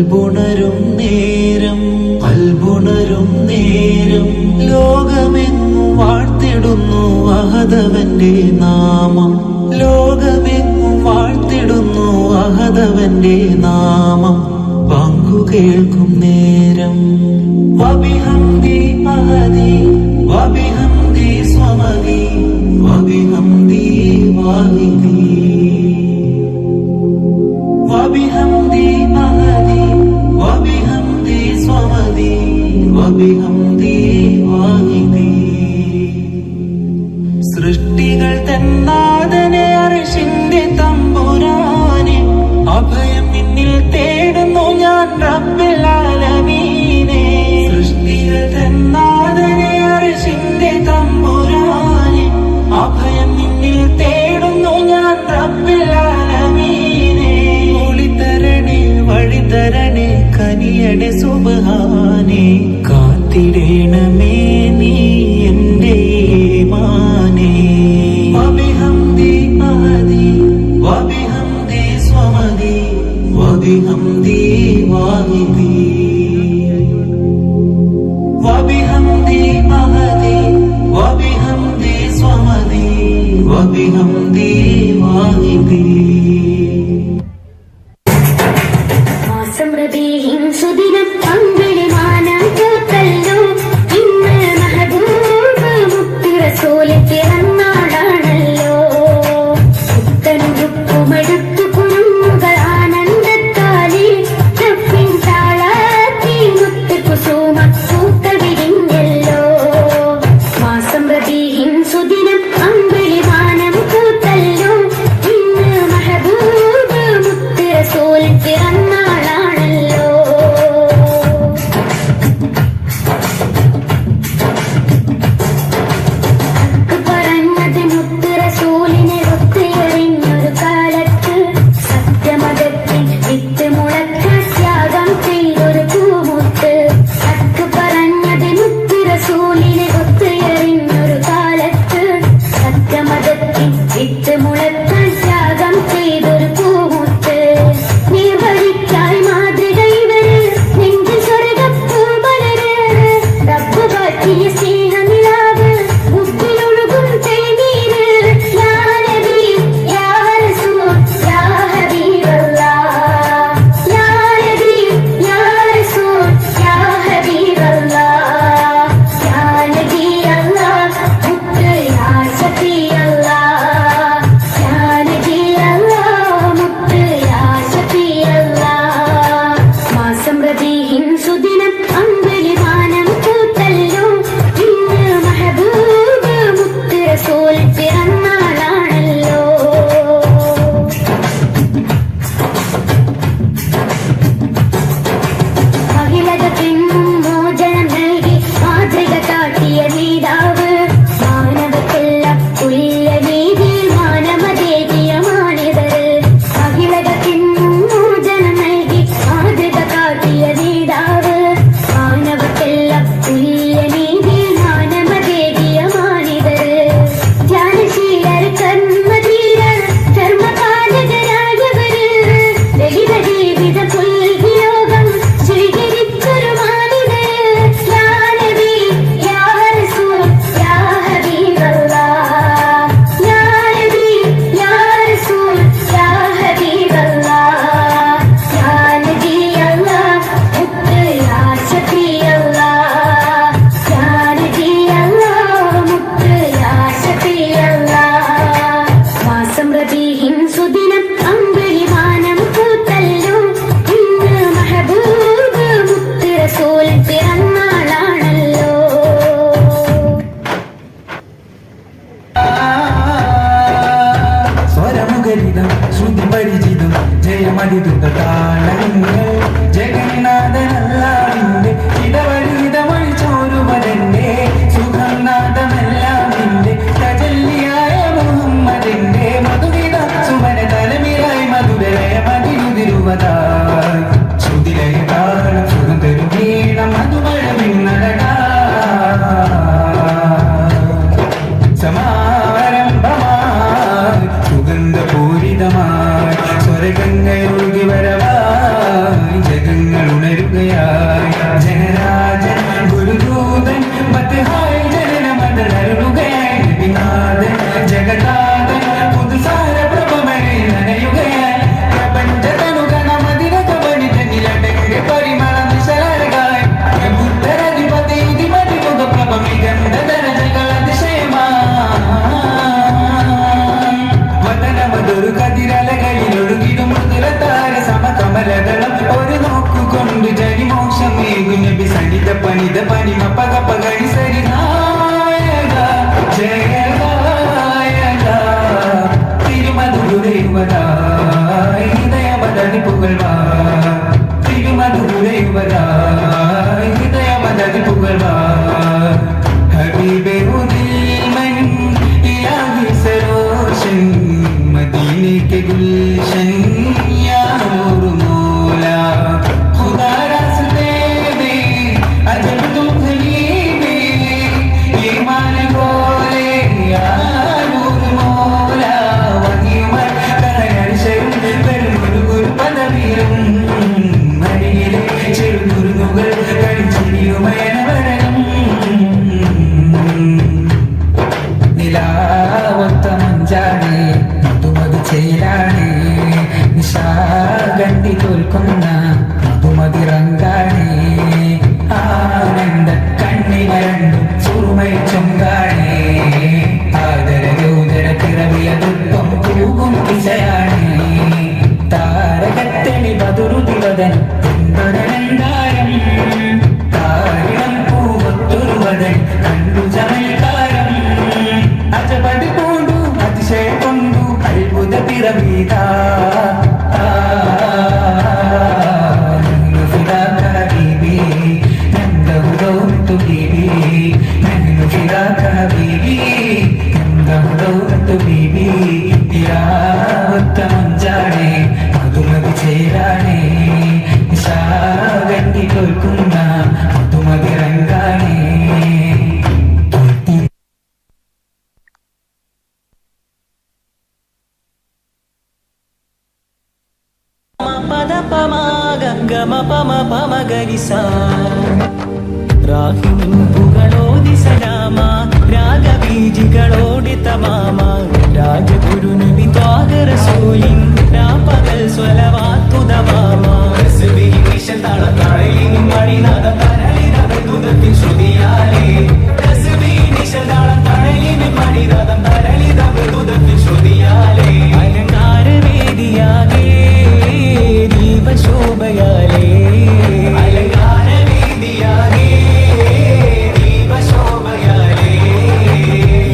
അൽബുണരും നേരം ലോകമെങ്ങും വാഴ്ത്തിടുന്നു അഹദവന്റെ നാമം. ലോകമെങ്ങും വാഴ്ത്തിടുന്നു അഹദവന്റെ നാമം. പങ്കു കേൾക്കും നേരം വബിഹംദി അഹദി വബിഹംദി സ്വമദി വബിഹംദി വാഹിദി വബിഹംദി അഹദി വബിഹംദി സ്വമദി വബിഹംദി വാഹിദി. സൃഷ്ടികൾ തന്നാദനെ അർശിന്റെ തമ്പുരാനെ അഭയം നിന്നിൽ തേടുന്നു ഞാൻ റബ്ബുൽ ആലമീനെ. സൃഷ്ടികൾ തന്നാദനെ അർശിന്റെ തമ്പുരാനെ അഭയം നിന്നിൽ തേടുന്നു ഞാൻ റബ്ബുൽ ആലമീനെ. ഒളിതരണേ വഴിതരണേ കനിയണേ സുബ്ഹാനേ. കാത്തിടേണമേ നീ എന്റെ ഈമാനേ. വബിഹംദി അഹദി വബിഹംദി സ്വമദി വബിഹംദി വാഹിദി വബിഹംദി അഹദി വബിഹംദി സ്വമദി വബിഹംദി വാഹിദി. ജഗന്നാഥനല്ലാവിന്റെ ഇടവഴിതമൊഴി ചോരുവതന്റെ സുഖനാഥമെല്ലാം നിന്റെ തജല്ലിയായ മുഹമ്മദിന്റെ മധുവിധ സുമന തലമിലായി മധുരയ മതിരുതിരുവതായി ശ്രുതിലയ താളം സുഗന്ധരു വീണം മധുമഴ പിന്നടകാ സമാരംഭമായി സുഗന്ധപൂരിതമായി സ്വരഗംഗയൊഴുകി വരവായി ജഗങ്ങ പുകഴ്വാ തിരുമധുരയുവരാ ഹൃദയ മദതി പുകഴ്വാ ഹബീബേ ഉദിൽമൻ ഇലാഹി സരോഷൻ മദീനെ കെ ഗുൽഷൻ യാ നൂർ മൗല खुदा रास्ते में अजब तुम खलीबे ये मान बोले या नूर मौला वहीमर കരയർശയും പെരുമുരുകുൽ പദവിയും മരിയിലെ ചെറുകുരുന്നുകൾ കഴിച്ചിരിയുമയനവരണം നിലാവത്ത മഞ്ചാണ് മധുമതി ചേലാണ് നിശാഗന്ധി തോൽക്കുന്ന മധുമതി റങ്കാണ് ആനന്ദ കണ്ണിമരണ്ടും സുറുമൈ ചൊങ്കാണ് ആദരൂദര പിറവിയ ദുഃഖം പൂകും കിസയാണ് താരകത്തണി ബദുരുതിവദൻ പിന്തുടരണ്ടാരം താരിളം പൂവത്തുരുവദൻ കണ്ടു ചമയക്കാരം അജപടി പൂണ്ടു അതിശയ കൊണ്ടു അത്ഭുത പിറവീത മഞ്ചാണേ മധുമതി ചേരാണേ നിശാഗന്ധി തോൽക്കുന്ന മധുമതി റങ്കാണേ പദ പമ ഗംഗമ പമ പമ ഗരിസ രാഹിമിൻ പുകളോതി സലാമ രാഗബീജികളോടി തമാമ രാജഗുരു നബി ത്വാഹ റസൂലിൻ രാപകൽ സ്വലവാത്തു ദമാമ തസ്ബീഹ് നിശതാള താളലിൻ മണിനാദ തരളിന ബദുദത്തിൻ ശ്രുതിയാലേ തസ്ബീഹ് നിശതാള താളലിൻ മണിനാദ തരളിന ബദുദത്തിൻ ശ്രുതിയാലേ അലങ്കാര വേദിയാകേ ദീപശോഭയാലേ അലങ്കാര വേദിയാകേ ദീപശോഭയാലേ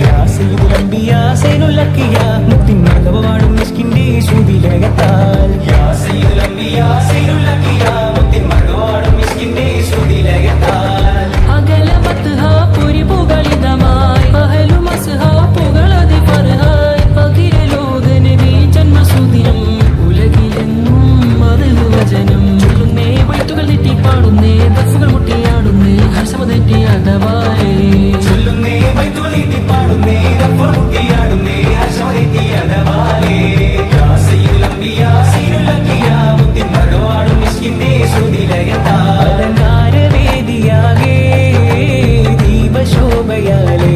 യാ സയ്യിദുൽ അംബിയാ സൈനുൽ അഖിയാ മുത്തിൻ മർതബവാടും മിസ്കിന്റെ ശ്രുതിലകത്താൽ യാ സയ്യിദുൽ അംബിയാ സൈനുൽ അഖിയാ മുത്തിൻ മർതബവാടും മിസ്കിന്റെ ശ്രുതിലകത്താൽ അകലമത്ത് ഹാ പുരി പുകളിതമായി പഹലു മസ്ഹാ പുകളതി ഫർഹായ് അഖില ലോക നബി ജന്മസുദിനം ഉലകിലെങ്ങും മറുവചനം ചൊല്ലുന്നേ വൈത്തുകൾ തെറ്റി പാടുന്നേ ദഫുകൾ മുട്ടിയാടുന്നേ ഹർഷമതെറ്റി അടവാലേ ചൊല്ലുന്നേ വൈത്തുകൾ തെറ്റി പാടുന്നേ ദഫുകൾ മുട്ടിയാടുന്നേ ഹർഷമതെറ്റി അടവാലേ യാ സയ്യിദുൽ അംബിയാ സൈനുൽ അഖിയാ മുത്തിൻ മർതബവാടും മിസ്കിന്റെ ശ്രുതിലകത്താൽ അലങ്കാര വേദിയാകേ ദീപശോഭയാലേ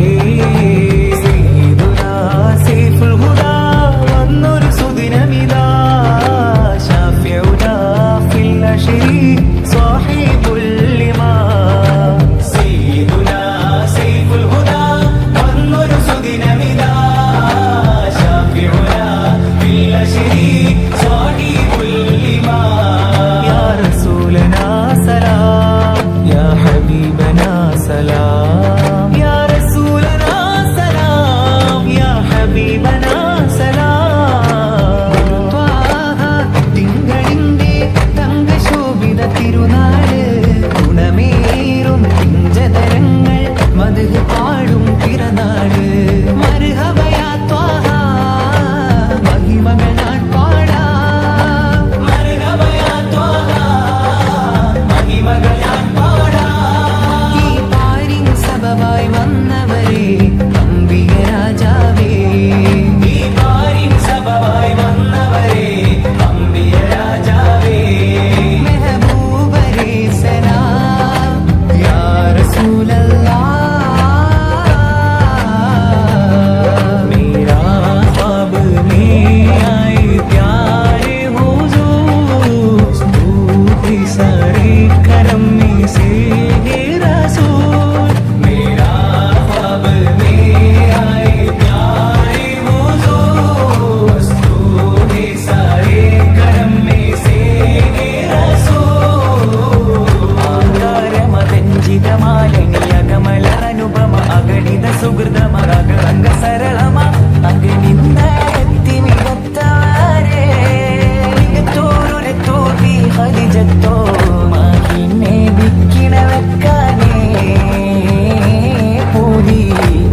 സയ്യിദുനാ സൈഫുൽ ഹുദാ വന്നൊരു സുദിനമിതാ ശാഫിഉനാ ഫിൽ അശ്രി സാഹിബുൽ ലിമാ സയ്യിദുനാ സൈഫുൽ ഹുദാ വന്നൊരു സുദിനമിതാ ശാഫിഉനാ ഫിൽ അശ്രി സാഹിബുൽ ലിമാ യാ റസൂലനാ സലാം യാ ഹബീബനാ സലാം യാ റസൂലനാ സലാം യാ ഹബീബനാ സലാം ത്വാഹ തിങ്കളിന്റെ തങ്കശോഭിത തിരുനാള് ഖദിജത്തോ മാഹിനെ വിക്കിണ വെക്കാനേ പൂതി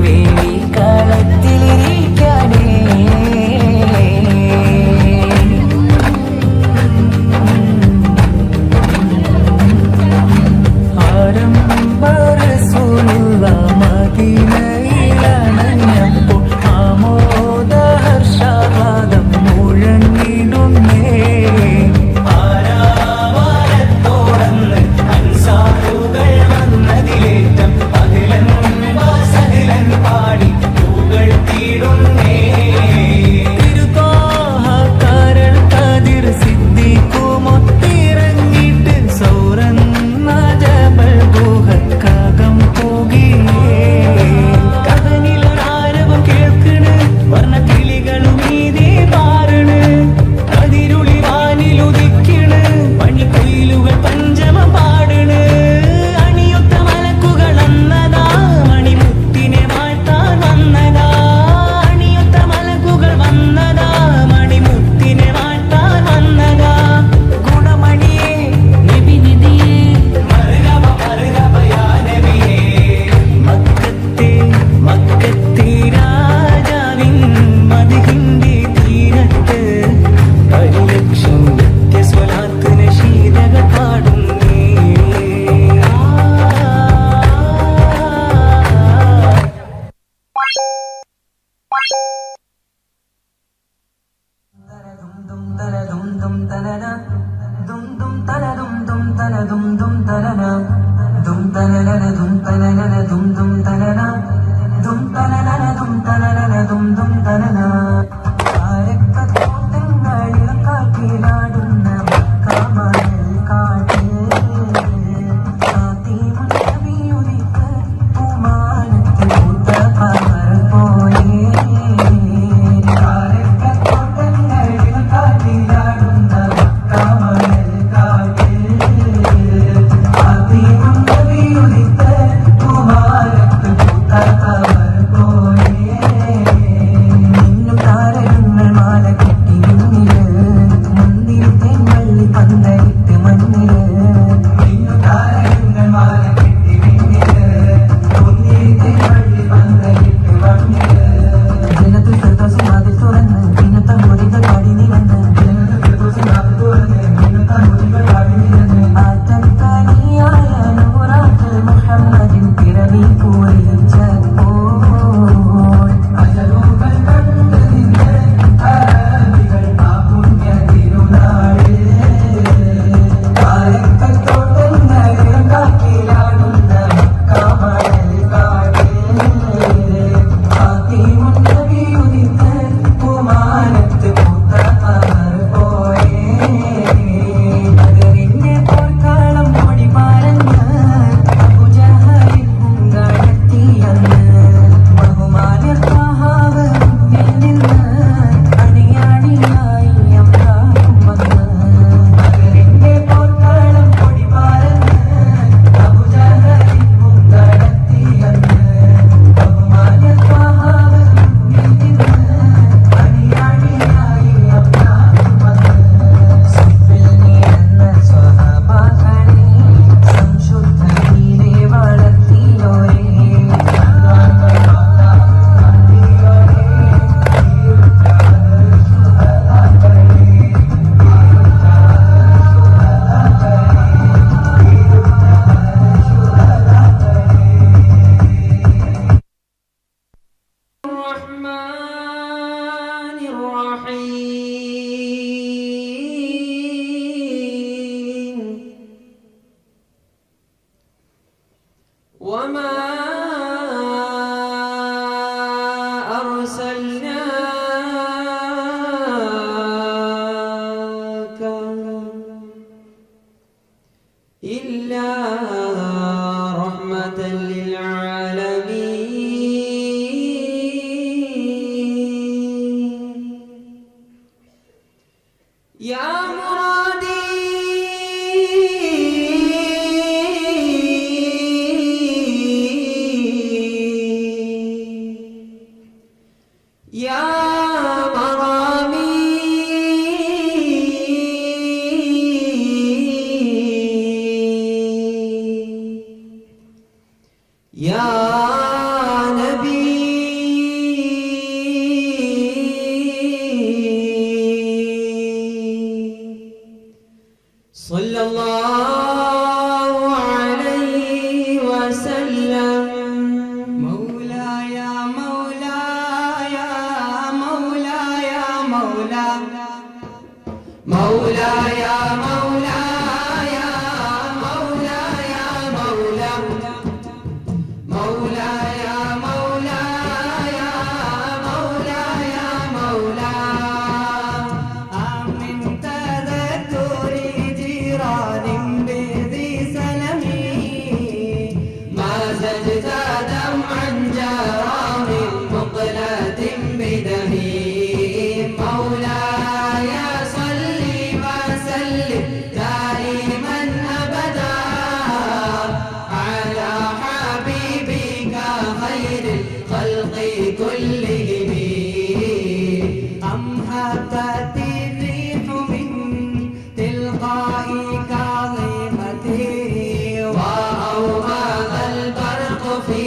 വേലി കളത്തിലിരിക്കാനേ ആരംഭ റസൂലുള്ള മദീനയിലണഞ്ഞപ്പോൾ ആമോദ ഹർഷാഹ്ലാദം മുഴങ്ങിടുന്നേ ആരാവാരത്തോടന്ന് അൻസാറുകൾ വന്നതിലേറ്റം അഖിലൻ വാസഹിലൻ പാടി പൂകൾ തീടുന്നേ തിരുതാഹ കരൾ കതിർ സിദ്ദീഖുമൊത്തിറങ്ങിയിട്ട് സൗറന്ന ജബൽ ഗുഹക്കകം പോകിയേ കഥനിലൊരാരവം കേൾക്കണ് വർണ്ണക്കിളികളും മീതെ പാറണ് കതിരുളി വാനിലുദിക്കണ് പണിക്കുയിലുകൾ പഞ്ചമ പാടണ് അണിയൊത്ത മലക്കുകൾ അന്നതാ മണിമുത്തിനെ വാഴ്ത്താൻ വന്നതാ അണിയൊത്ത മലക്കുകൾ വന്നതാ മണിമുത്തിനെ വാഴ്ത്താൻ വന്നതാ ഗുണമണിയേ നബി നിധിയേ മർഹബ മർഹബ യാ നബിയേ മക്കത്തെ രാജാവിൻ മദ്ഹിന്റെ തീരത്ത് പരിലക്ഷം നിത്യസ്വലാത്ത് നശീദകൾ പാടുന്നേ صلى الله عليه وسلم مولاي مولاي مولاي مولاي مولاي مولاي مولاي مولاي مولاي مولاي مولاي مولاي آمن تذكر جيران بذي سلمي ما زجت دمعا جرى من مقلة بدمي مولاي صل وسلم دائما أبدا على حبيبك خير الخلق كلهم أم هبت الريح من تلقاء كاظمته وأوهى البرق في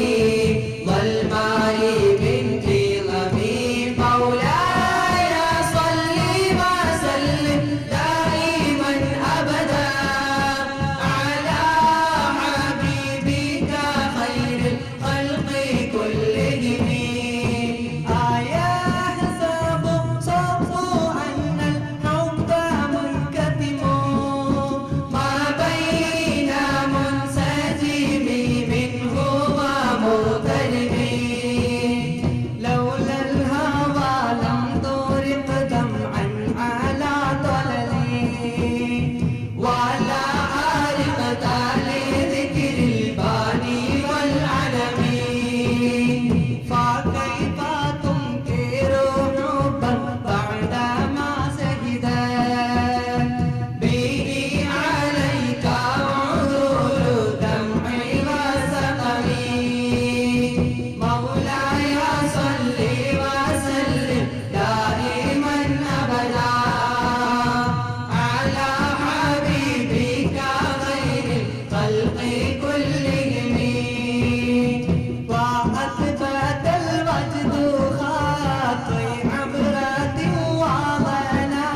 ظلماء بنت غمي مولاي صل وسلم دائما أبدا على حبيبك خير الخلق كلهم أيحسب صف أن الحب منكتم ما بين منسجم منه ومغترب لولا الهوى لم ترق دمعا على طللي ولا عرفت لذكر الباني والعلم فكيف تنكر حبا بعدما سجدا به عليك عذول الدمع وسقمي مولاي صل وسلم دائما أبدا على حبيبك خير الخلق كلهم وأثبت الوجد خاطي عبرة وظنا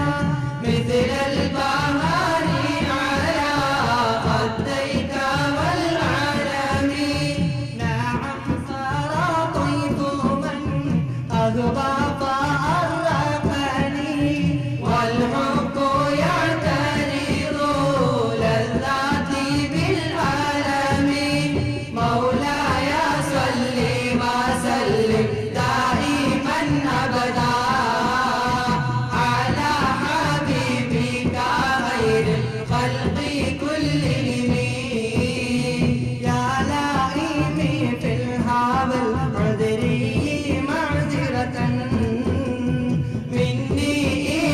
مثل البهار على خديك والعلم نعم سرى طيف من أغبى فأرقني والحب يعترض لذاتي بالعالم مولاي صل وسلم دائما أبدا على حبيبك خير الخلق كلهم يا لائمي في الهوى العذري معذرة مني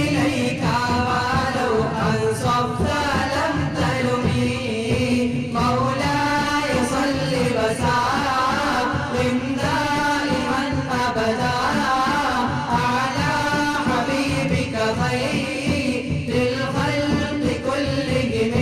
إليك ولو أنصفت لم تلمي مولاي صل وسلم دائما أبدا على حبيبك خير الخلق كلهم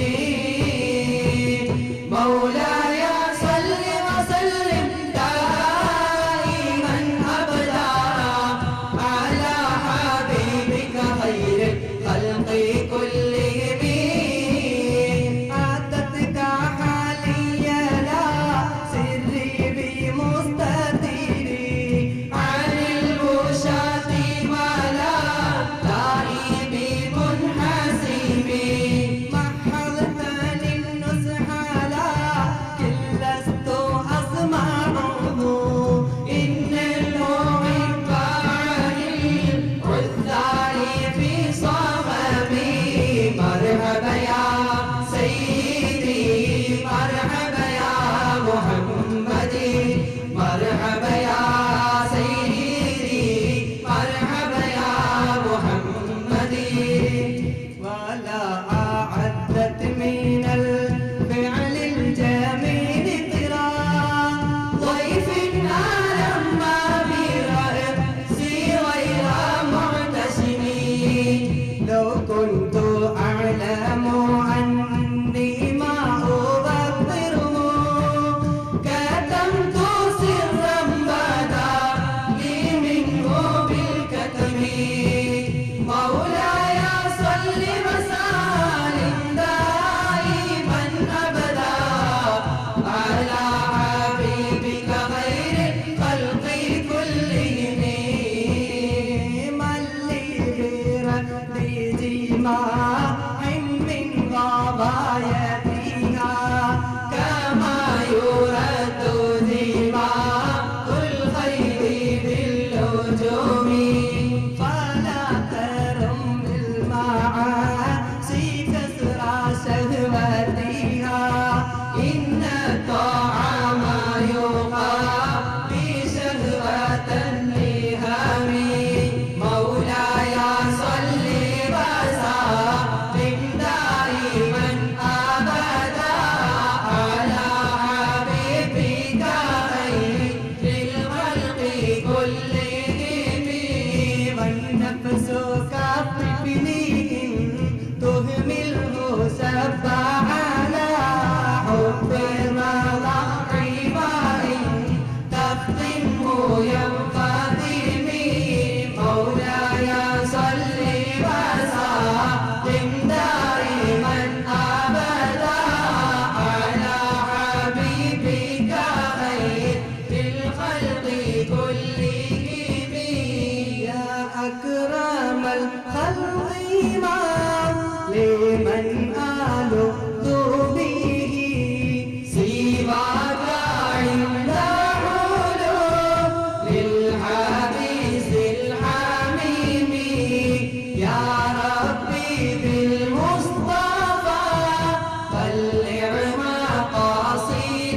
غايتها كما يرد دماء الخير باللجوم فلا ترم بالمعاصي كثر شهوتها إن الطعام يقوي شهوة اللهام مولاي صل وسلم دائما أبدا على حبيبك خير الخلق كلهم والنفس كالطفل إن تهمله سب على حب المضحي وإن تفطمه ينفطم مولاي صل وسلم دائما أبدا على حبيبك خير الخلق كلهم يا أكرم الخلق ما لمن ألذ به سواك عند حلول للحديث الحميم يا ربي بالمصطفى بلغ مقاصدنا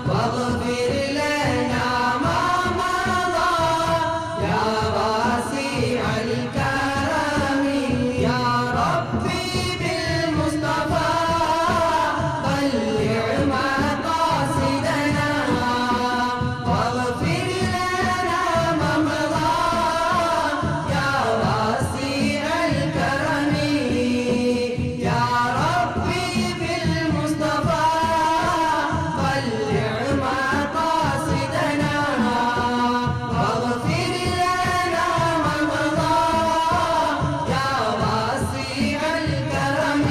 واغفر لنا ما مضى يا واسع الكرم يا ربي بالمصطفى بلغ مقاصدنا واغفر لنا ما مضى يا واسع الكرم يا ربي بالمصطفى بلغ مقاصدنا واغفر لنا ما مضى يا واسع الكرم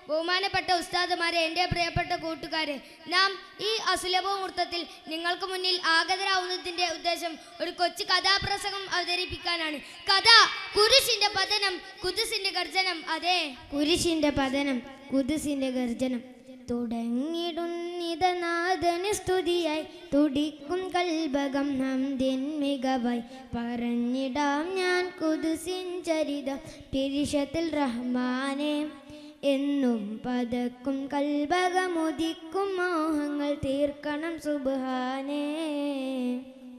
ബഹുമാനപ്പെട്ട ഉസ്താദുമാരെ, എൻ്റെ പ്രിയപ്പെട്ട കൂട്ടുകാരെ, നാം ഈ അസുലഭ മുഹൂർത്തത്തിൽ നിങ്ങൾക്ക് മുന്നിൽ ആഗതരാവുന്നതിൻ്റെ ഉദ്ദേശം ഒരു കൊച്ചു കഥാപ്രസംഗം അവതരിപ്പിക്കാനാണ്. കഥ കുരിശിന്റെ പതനം, കുദുസിന്റെ ഗർജനം. അതെ, കുരിശിന്റെ പതനം, കുദുസിന്റെ ഗർജനം. തുടങ്ങിടുന്നിതനാഥന് സ്തുതിയായി തുടിക്കും കൽബകം ഹംദിൻ മികവായി പറഞ്ഞിടാം ഞാൻ കുദുസിൻ ചരിതം പിരിശത്തിൽ റഹ്മാനെ എന്നും പതക്കും കൽബകമുദിക്കും മോഹങ്ങൾ തീർക്കണം സുബ്ഹാനേ.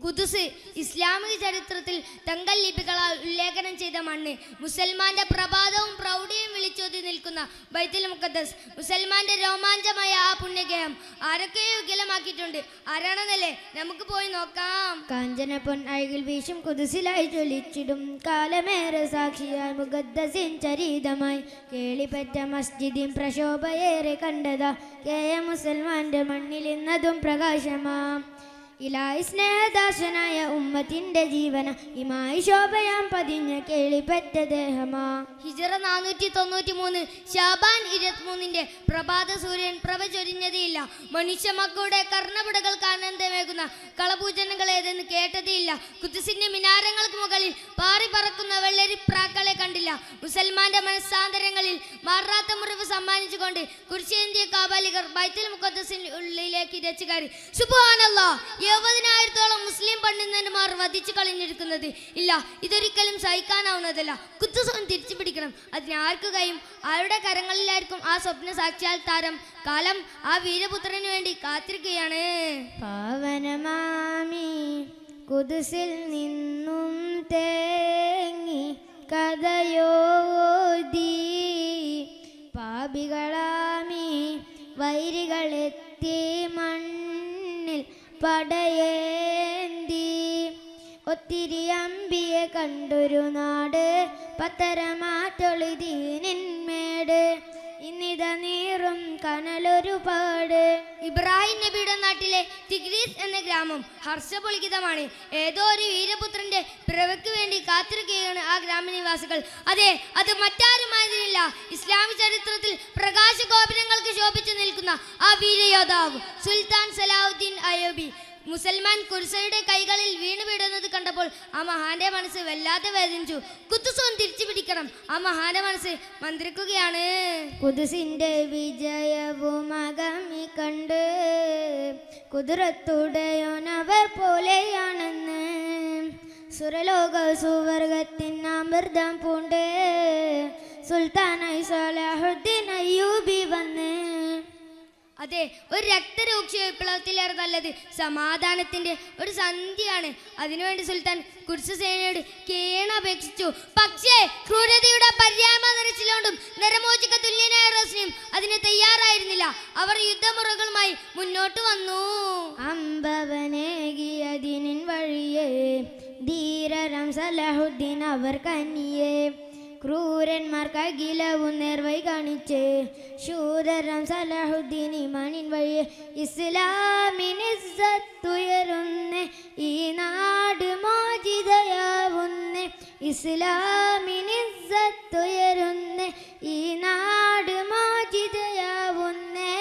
കുദുസ് ഇസ്ലാമിക ചരിത്രത്തിൽ തങ്കൽ ലിപികളാൽ ഉല്ലേഖനം ചെയ്ത മണ്ണ്. മുസൽമാന്റെ പ്രഭാതവും പ്രൗഢിയും വിളിച്ചോതി നിൽക്കുന്ന ബൈത്തുൽ മുഖദ്ദസ്, മുസൽമാന്റെ രോമാഞ്ചമായ ആ പുണ്യഗേഹം ആരൊക്കെയോ വികലമാക്കിയിട്ടുണ്ട്. ആരാണെന്നല്ലേ, നമുക്ക് പോയി നോക്കാം. കാഞ്ചന പൊൻ അഴകിൽ വീശും കുദുസിലായി ജ്വലിച്ചിടും കാലമേറെ സാക്ഷിയായി മുഖദ്ദസിൻ ചരിതമായി കേളിപ്പറ്റ മസ്ജിദിൻ പ്രശോഭയേറെ കണ്ടതാ കേയ മുസൽമാന്റെ മണ്ണിൽ ഇന്നതും പ്രകാശമാം. ഇലായി സ്നേഹദാസനായ ഉമ്മത്തിന്റെ ജീവന ഇമായി ശോഭയാം പതിഞ്ഞ കേളിപ്പറ്റ ദേഹമാ. ഹിജറ 493 ശാബാൻ 23 പ്രഭാത സൂര്യൻ പ്രഭ ചൊരിഞ്ഞതേയില്ല. മനുഷ്യ മക്കളുടെ കർണപുടകൾക്ക് ആനന്ദമേകുന്ന കളപൂജനങ്ങൾ ഏതെന്ന് കേട്ടതേയില്ല. കുദ്സിന്റെ മിനാരങ്ങൾക്ക് മുകളിൽ പാറി പറക്കുന്ന വെള്ളരിപ്രാക്കളെ കണ്ടില്ല. മുസൽമാന്റെ മനസ്സാന്തരങ്ങളിൽ മാറാത്ത മുറിവ് സമ്മാനിച്ചുകൊണ്ട് കുരിശേന്തിയ കാബാലികർ ബൈത്തുൽ മുഖദ്ദസിന്റെ ഉള്ളിലേക്ക് ഇരച്ചു കയറി. സുബ്ഹാനല്ലാഹ്, 70,000-ഓളം മുസ്ലിം പണ്ഡിതന്മാർ വധിച്ചു കളഞ്ഞിരിക്കുന്നത് ഇല്ല. ഇതൊരിക്കലും സഹിക്കാനാവുന്നതല്ല. കുദ്ദുസ് തിരിച്ചു പിടിക്കണം. അതിനാർക്ക് കഴിയും? ആരുടെ കരങ്ങളിലായിരിക്കും ആ സ്വപ്ന സാക്ഷാത്കാരം? കാലം ആ വീരപുത്രന് വേണ്ടി കാത്തിരിക്കുകയാണ്. പാവനമാമി കുദ്സിൽ നിന്നും തേങ്ങി കഥയോതി പാപികളാമി വൈരികളെത്തി മണ്ണിൽ പടയേന്തി ഒത്തിരി അമ്പിയെ കണ്ടൊരു നാട് പത്തരമാറ്റൊളിതീനിന്മേട് ഇന്നിത നീറും കനലൊരുപാട്. ഇബ്രാഹിം നബിയുടെ നാട്ടിലെ തിഗ്രീസ് എന്ന ഗ്രാമം ഹർഷപുളികിതമാണ്. ഏതോ ഒരു വീരപുത്രന്റെ പിറവിക്ക് വേണ്ടി കാത്തിരിക്കുകയാണ് ആ ഗ്രാമനിവാസികൾ. അതെ, അത് മറ്റാരുമായിരുന്നില്ല, ഇസ്ലാമിക ചരിത്രത്തിൽ പ്രകാശ ഗോപുരങ്ങൾക്ക് ശോഭിച്ചു നിൽക്കുന്ന ആ വീരയോദ്ധാവ് സുൽത്താൻ സലാഹുദ്ദീൻ അയ്യൂബി. മുസൽമാൻ കുർസയുടെ കൈകളിൽ വീണുവിടുന്നത് കണ്ടപ്പോൾ ആ മഹാന്റെ മനസ്സ് വല്ലാതെ വേദനിച്ചു. ഖുദ്ദുസും തിരിച്ചു പിടിക്കണം. ആ മഹാന്റെ മനസ്സ് മന്ത്രിക്കുകയാണ്. ഖുദ്ദുസിന്റെ വിജയവും അകമി കണ്ട് കുതിരത്തുടയോനവർ പോലെയാണെന്ന് സുരലോക സുവർഗത്തിൻ അമൃതം പൂണ്ട് സുൽത്താനായി സലാഹുദ്ദീൻ അയ്യൂബി വന്ന്. അതെ, ഒരു രക്തരൂക്ഷ വിപ്ലവത്തിലേറെ നല്ലത് സമാധാനത്തിന്റെ ഒരു സന്ധിയാണ്. അതിനുവേണ്ടി സുൽത്താൻ ഖുദ്സ് സേനയോട് കേണപേക്ഷിച്ചു. പക്ഷേ ക്രൂരതയുടെ പര്യാമനിരച്ചിലോണ്ടും നരമോചിക തുല്യനായ റസ്ലിം അതിന് തയ്യാറായിരുന്നില്ല. അവർ യുദ്ധമുറകളുമായി മുന്നോട്ട് വന്നു. അമ്പവനേകിയതിനിൻ വഴിയേ ധീരരാം സലാഹുദ്ദീൻ അവർ കനിയേ ക്രൂരന്മാർക്ക് അഖിലവും നേർവഴി കാണിച്ച് ശൂരരാം സലാഹുദ്ദീൻ ഈമാനിൻ വഴിയെ ഇസ്ലാമിനുയരുന്നേ ഈ നാട് മോചിതയാവുന്നേ ഇസ്ലാമിനുയരുന്നേ ഈ നാട് മോചിതയാവുന്നേ.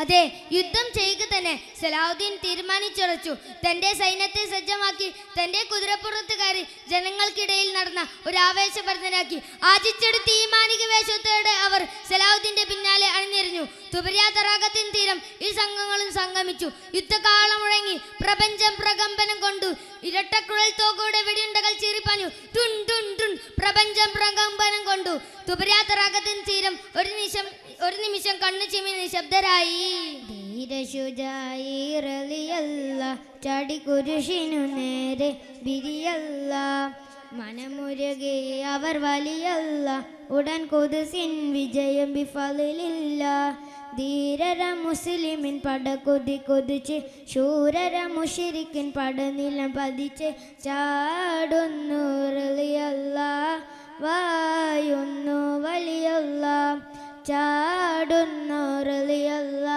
അതെ, യുദ്ധം ചെയ്യുക തന്നെ സലാഹുദ്ദീൻ തീരുമാനിച്ചുറച്ചു. തന്റെ സൈന്യത്തെ സജ്ജമാക്കി തന്റെ കുതിരപ്പുറത്ത് കയറി ജനങ്ങൾക്കിടയിൽ നടന്ന ഒരു ആവേശഭരിതനാക്കി. ആചിച്ചെടുത്ത് ഈമാനിക വേഷത്തോടെ അവർ സലാഹുദ്ദീന്റെ പിന്നാലെ അണിനിരഞ്ഞു. തുബരിയ തടാകത്തിൻ തീരം ഈ സംഘങ്ങളും സംഗമിച്ചു. യുദ്ധകാളം മുഴങ്ങി പ്രപഞ്ചം പ്രകമ്പനം കൊണ്ടു. ഇരട്ടക്കുഴൽ തോക്കോടെ വെടിയുണ്ടകൾ ചീറിപ്പാഞ്ഞു. ടുൺ ടുൺ ടുൺ പ്രപഞ്ചം പ്രകമ്പനം കൊണ്ടു. തുബരിയ തടാകത്തിൻ തീരം ഒരു നിമിഷം കണ്ണു ചിമ്മി നിശബ്ദരായി. ധീരശുജായി റളിയല്ല ചാടി കുരിശിനു നേരെ ബിരിയല്ല മനമുരുകെ അവർ വലിയല്ല ഉടൻ ഖുദ്സിൻ വിജയം ബിഫളിലില്ല. ധീരര മുസ്ലിമിൻ പട കൊതിച്ച് ശൂരര മുശ്രിക്കിൻ പടനിലം പതിച്ച് ചാടുന്നു റളിയല്ല വായുന്നു വലിയല്ല ചാടുന്നു റളിയല്ല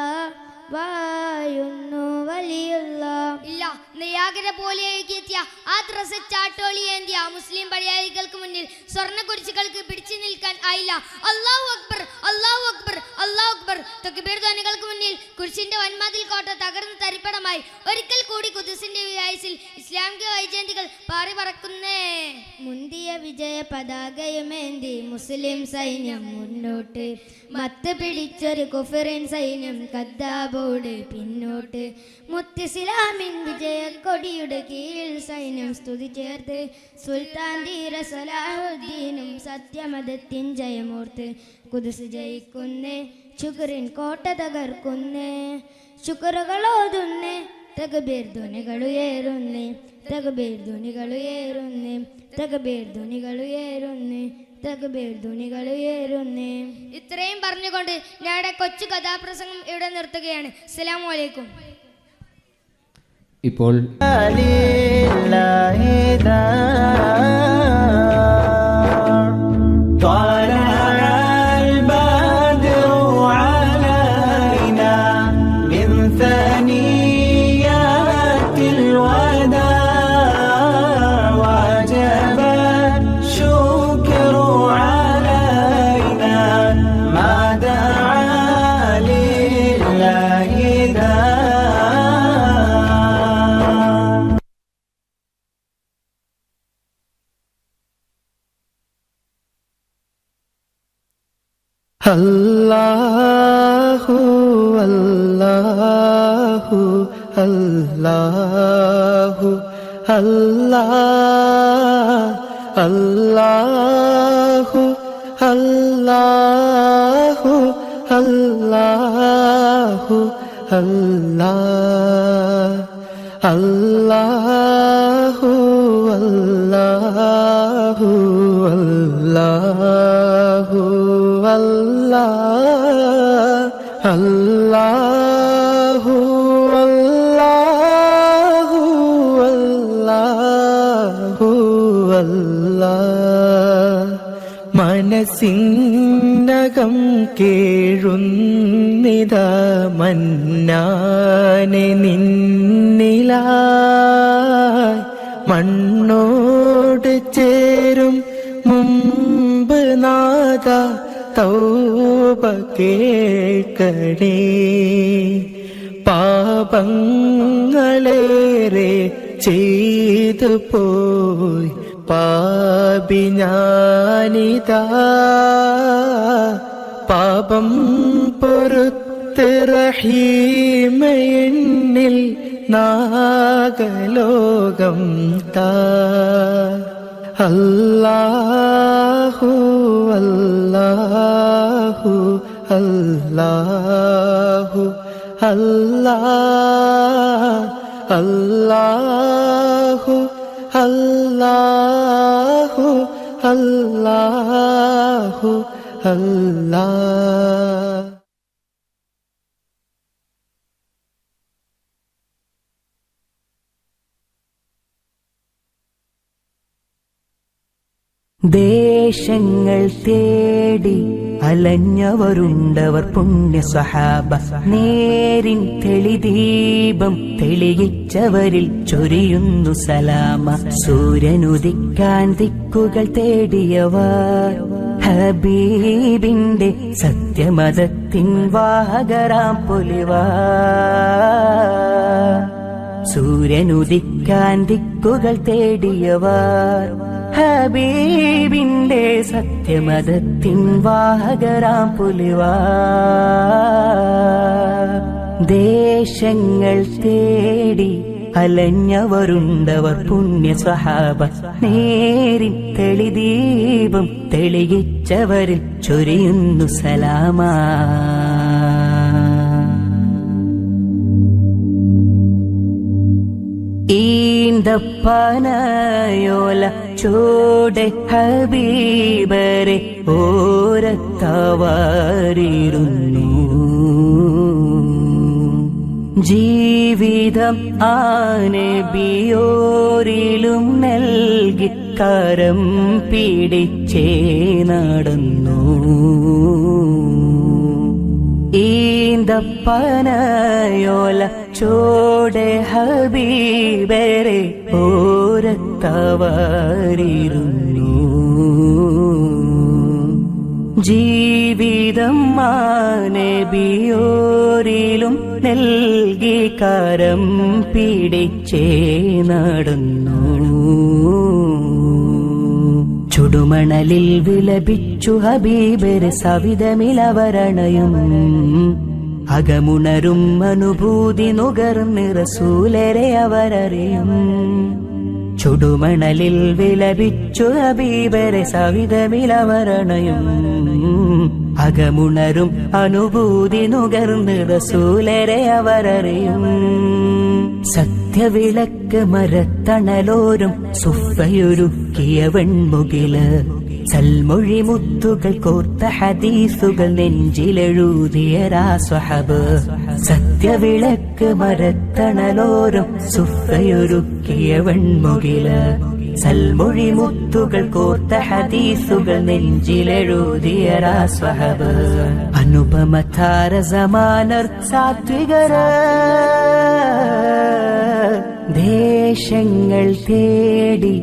വായുന്നു വലിയല്ല. ഇല്ല, നെയ്യാകര പോലെ എത്തിയ ആ ത്രസച്ചാട്ടോളിയേന്ത്യ മുസ്ലിം പടയാളികൾക്ക് മുന്നിൽ സ്വർണ്ണ കുരിശുകൾക്ക് പിടിച്ചു നിൽക്കാൻ ആയില്ല. അല്ലാഹു അക്ബർ അല്ലാഹു അക്ബർ അല്ലാഹു അക്ബർ തക്ബീർ ധ്വനികൾക്ക് മുന്നിൽ കുരിശിന്റെ വൻമതിൽ കോട്ട തകർന്ന് തരിപ്പണമായി. ഒരിക്കൽ കൂടി ഖുദ്സിന്റെ വയസ്സിൽ ഇസ്ലാമിക വൈജയന്തികൾ പാറി പറക്കുന്നേ. മുന്തിയ വിജയ പതാകയുമേന്തി മുസ്ലിം സൈന്യം മുന്നോട്ട്. മത്ത് പിടിച്ചൊരു കുഫറിൻ സൈന്യം കദ്ദാബോട് പിന്നോട്ട്. മുത്തിസ്ലാമിൻ വിജയക്കൊടിയുടെ കീഴിൽ സൈന്യം സ്തുതി ചേർത്ത്. സുൽത്താൻ ധീര സലാഹുദ്ദീനും സത്യമതത്തിൻ ജയമോർത്ത്. ഖുദ്സ് ജയിക്കുന്നേ ശുക്രിൻ കോട്ട തകർക്കുന്നേ ശുക്റുകളോതുന്നേ തക്ബീർ ധ്വനികളുയരുന്നേ തക്ബീർ ധ്വനികളുയരുന്നേ തക്ബീർ ധ്വനികളുയരുന്നേ തക്ബീർ ധ്വനികളുയരുന്നേ. ഇത്രയും പറഞ്ഞുകൊണ്ട് ഞങ്ങളുടെ കൊച്ചു കഥാപ്രസംഗം ഇവിടെ നിർത്തുകയാണ്. അസ്സലാമു അലൈക്കും. ഇപ്പോൾ അല്ലാഹു അല്ലാഹു അല്ലാഹു അല്ലാഹു അല്ലാഹു അല്ലാഹു അല്ലാഹു അല്ലാഹു അല്ലാഹു അല്ലാഹു അല്ലാഹു അല്ലാഹു അല്ലാഹു അല്ലാഹു. മനസ്സിനകം കേഴുന്നിത മന്നാനെ നിന്നിലായി മണ്ണോട് ചേരും മുമ്പ് നാദ തൗബ കേൾക്കണേ. പാപങ്ങളേറെ ചെയ്തു പോയി പാപി ഞാനിതാ പാപം പൊറുത്ത് റഹീമയെന്നിൽ നാഗലോകം താ അല്ലാഹു അല്ലാഹു അല്ലാഹു അല്ലാഹു അല്ലാഹു അല്ലാഹു അല്ലാഹു അല്ലാഹു. ദേശങ്ങൾ തേടി അലഞ്ഞവരുണ്ടവർ പുണ്യ സ്വഹാബ നേരിൻ തെളിദീപം തെളിയിച്ചവരിൽ ചൊരിയുന്നു സലാമ സൂര്യനുദിക്കാൻ ദിക്കുകൾ തേടിയവർ ഹബീബിന്റെ സത്യമതത്തിൻ വാഹകരാം പൊലിവാ സൂര്യനുദിക്കാൻ ദിക്കുകൾ തേടിയവർ ഹബീബിന്റെ സത്യമതത്തിൻ വാഹകരാം പുലിവാ ദേശങ്ങൾ തേടി അലഞ്ഞവരുണ്ടവർ പുണ്യ സ്വഹാബ നേരിൻ തെളിദീപം തെളിയിച്ചവരിൽ ചൊരിയുന്നു സലാമാ ഈന്തപ്പനയോല ചോടെ ഹബീബരെ ഓരത്തവാരിരുന്നു ജീവിതം ആനബിയോരിലും നൽകി കരം പിടിച്ചേ നടന്നു ഈന്തപ്പനയോല ചോടെ ഹബീബരെ ഓരത്തവാരിരുന്നു ജീവിതം മാനബിയോരിലും നൽകി കരം പിടിച്ചേ നടന്നു ചുടുമണലിൽ വിലപിച്ചു ഹബീബര് സവിധമിലവരണയും അകമുണരും അനുഭൂതി നുകർന്ന് റസൂലരെ അവരറിയും ചുടുമണലിൽ വിലപിച്ചു ഹബീബരെ സവിധമിലവരണയും അകമുണരും അനുഭൂതി നുകർന്ന് റസൂലരെ അവരറിയും സത്യവിളക്ക് മരത്തണലോരും സുഫയൊരുക്കിയ വെൺമുകില് സൽമൊഴി മുത്തുകൾ കോർത്ത ഹദീസുകൾ നെഞ്ചിലെഴുതിയ രാസ്വഹബ് സത്യവിളക്ക് മരത്തണലോരും സുഫയൊരുക്കിയ വെൺമുകില് സൽമൊഴി മുത്തുകൾ കോർത്ത ഹദീസുകൾ നെഞ്ചിലെഴുതിയ രാസ്വഹബ് അനുപമ താര സമാനർ സാത്വികര ദേശങ്ങൾ തേടി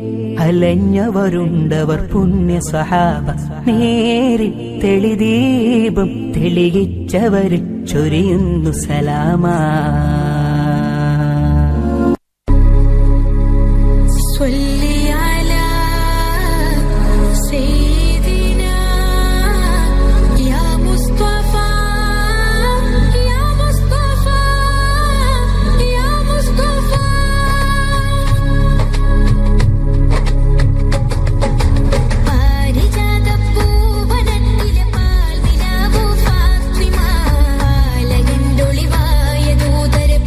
അലഞ്ഞവരുണ്ടവർ പുണ്യ സ്വഹാബ നേരി തെളിദീപം തെളിയിച്ചവരിൽ ചൊരിയുന്നു സലാമാ പാൽ നിലാവു ഫാത്തിമ ലഗണ്ടൊളിവായ ദൂതരെ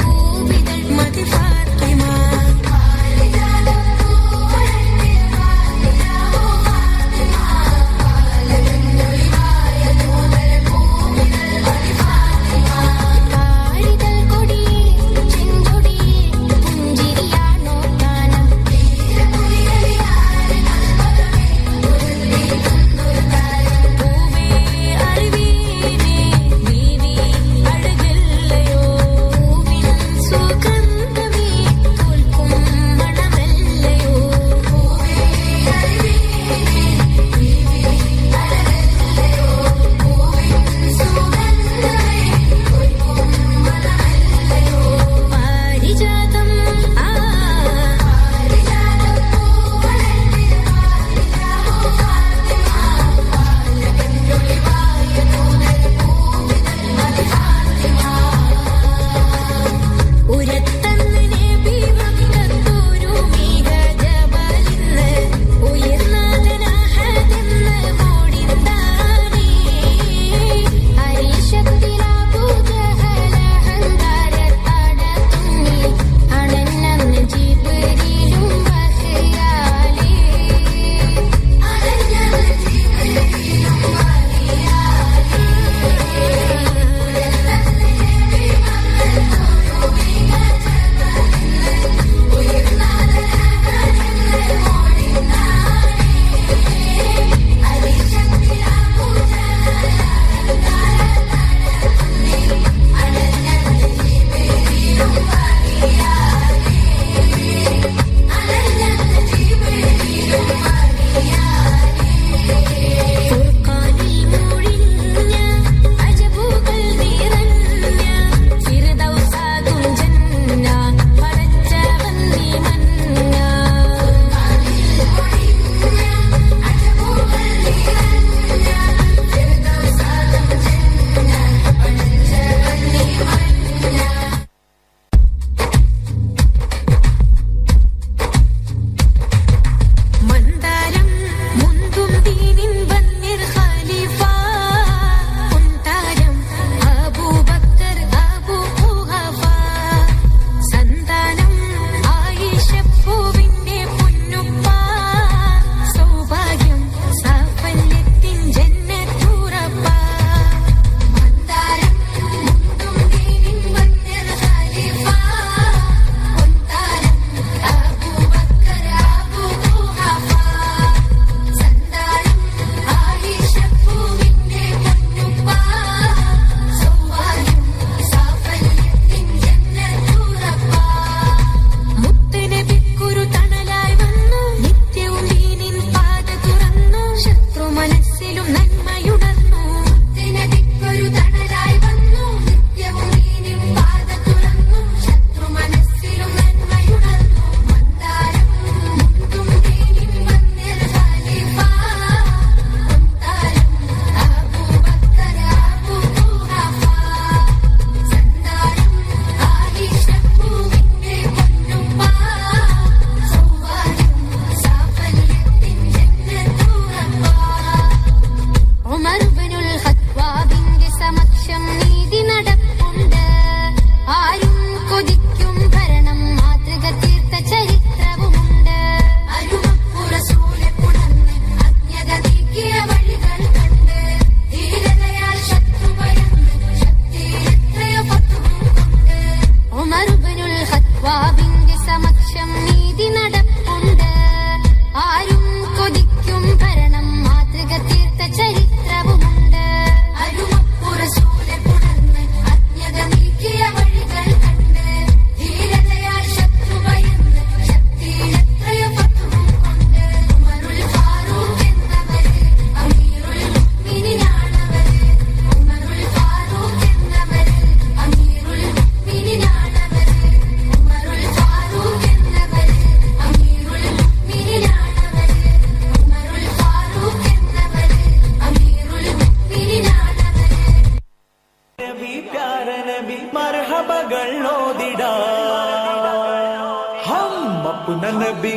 अपना नबी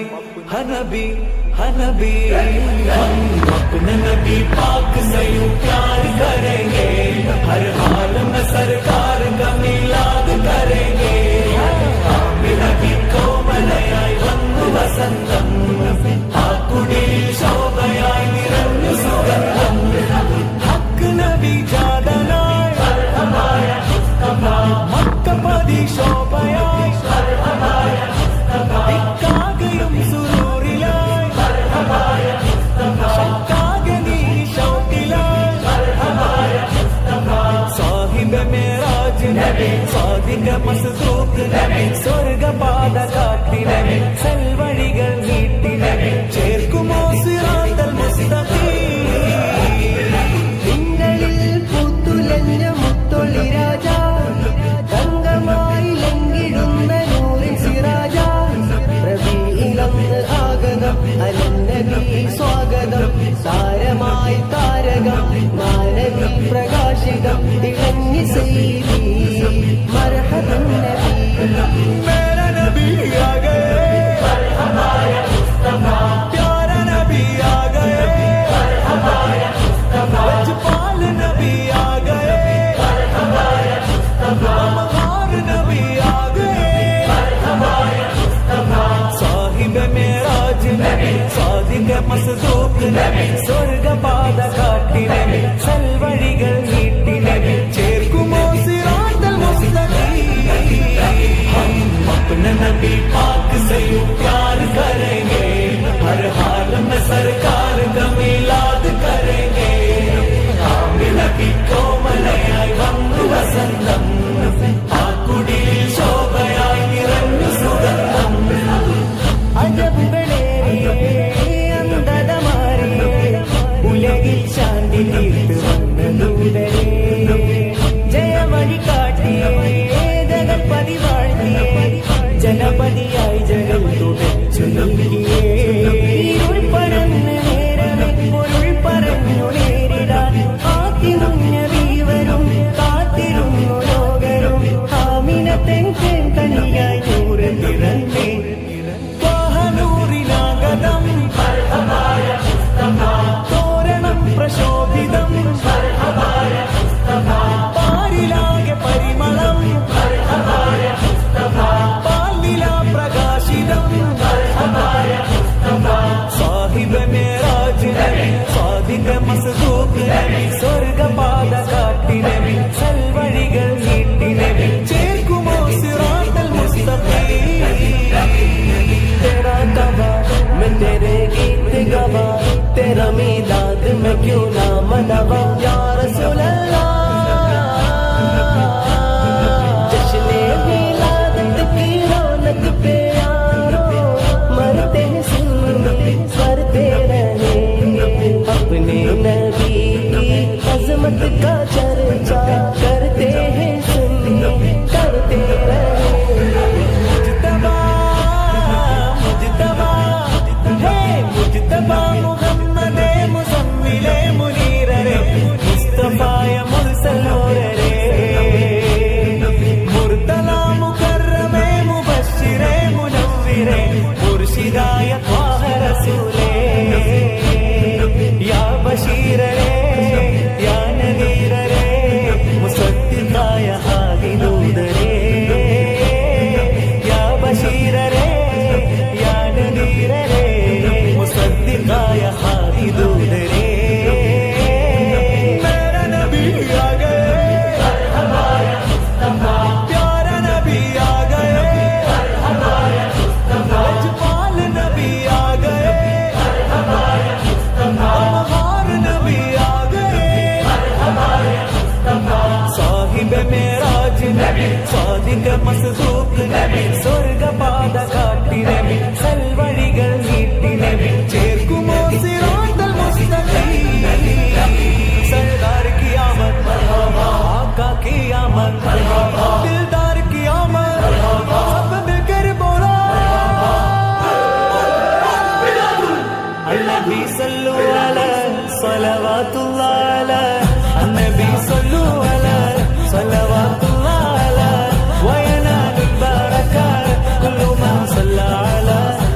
हनबी हनबी हम अपना नबी पाक से यूं प्यार करेंगे, हर हाल में सरकार का मिलाद करेंगे. നബി കോമലയായി വന്നു വസന്തം, ആ കുടിൽ ശോഭയായി നിറഞ്ഞു സുഗന്ധം. ഹക്ക് നബി ജാതനായി മക്കപതി ശോഭയായി, ഇക്കാകയും സുരൂറിലായി, ശക്കാകെ നീ ഷൗക്കിലായി. സാഹിബ് മേറാജ് നബി, സാദിഖ മസ്ദൂഖ് നബി, സ്വർഗപാത കാട്ടി നബി, സൽവഴികൾ നീട്ടി നബി, ചേർക്കുമോ സിറാത്തൽ മുസ്തഖീം. തിങ്കളിൽ പൂത്തുലഞ്ഞ മുത്തൊളി രാജ, തങ്കമായി ലംഘിടുന്ന നൂറിൻ സിറാജ. റബീഇലന്ന് ആഗതം അലന്നബി സ്വാഗതം, താരമായി താരകം മാനവി പ്രകാശികം തിളങ്ങി സൈദി മർഹബൻ നബി. मेरा नबी आ गए, प्यारा नबी आ गए, लजपाल नबी आ गए, अमहार नबी आ गए. साहिब मेराज नबी, सादिक मस्दूक नबी, സ്വർഗപാത കാട്ടി നബി, സൽവഴികൾ നീട്ടി നബി, ചേർക്കുമോ സിറാത്തൽ മുസ്തഖീം. हम अपने नबी पाक से यूं प्यार करेंगे, हर हाल में सरकार का मिलाद करेंगे. नबी കോമലയായി വന്നു വസന്തം, ആ കുടിൽ ശോഭയായി നിറഞ്ഞു സുഗന്ധം. അജബുകളേറിയേ അന്ധത മാറിയേ, ഉലകിൽ ശാന്തി തീർത്തു വന്ന ദൂതരേ. ജയവഴി കാട്ടിയേ ജഗൽപതി വാഴ്ത്തിയേ, ജനപതിയായി ജഗൽ തുടച്ചു നൽകിയേ. ഇരുൾ പരന്ന് നേരമേ പൊരുൾ പറഞ്ഞു നേരിടാൻ, കാത്തിരുന്നവീവരും കാത്തിരുന്നു ലോകരും. ആമിനത്തെൻ കനിയായി നൂറ് തിറന്നേ, വാഹനൂറിനാഗതം തോരണം പ്രശോഭിതം, പാരിലാകെ പരിമളം, പാലിലാ പ്രകാശിതം. സാഹിബ് മേറാജ് നബി, സാദിഖ മസ്ദൂഖ് നബി, സ്വർഗപാത കാട്ടി നബി, സൽവഴികൾ നീട്ടി നബി, ചേർക്കുമോ സിറാത്തൽ മുസ്തഖീം. तेरा गवा मैं तेरे गीत गवा, तेरा मीलाद मैं क्यों ना मनावा. या रसूल अल्लाह, जश्ने मिलादत की रौनक पे यारो, मरते हैं सुन मरते रहेंगे. अपने नबी की अजमत का चर्चा करते हैं सुन करते रहेंगे. മുജ്തബാ മുഹമ്മദേ മുസമ്മിലേ മുനീറരേ, മുസ്തഫായ മുർസലോരരേ, മുർത്തലാ മുകർറമേ മുബശ്ശിരേ മുനവ്വിരേ, മുർശിദായ ത്വാഹ റസൂലേ. യാ ബശീരരേ യാ നദീരരേ, മുസദ്ദിഖായ ഹാദി ദൂതരേ. യാ ബശീരരേ യാ നദീരരേ, मुसद्दिक़ाय हादी दूदरे. मेरा नबी आ गए, प्यारा नबी आ गए, लजपाल नबी आ गए, अमहार नबी आ गए. साहिब मेराज नबी, सादिक मस्दूक नबी, സ്വർഗപാത കാട്ടി നബി, സൽവഴികൾ നീട്ടി നബി, ചേർക്കുമോ സിറാത്തൽ മുസ്തഖീം. सरदार की आमद आका की आमद, दिलदार की आमद, सब मिलकर बोलो अन्नबी सल्लु अलैहि सलवातुल्लाह अलैहि, अन्नबी सल्लु अलैहि सलवातुल्लाह अलैहि, वयनालुल बरकात कुल्लु मन सल्ला अलैहि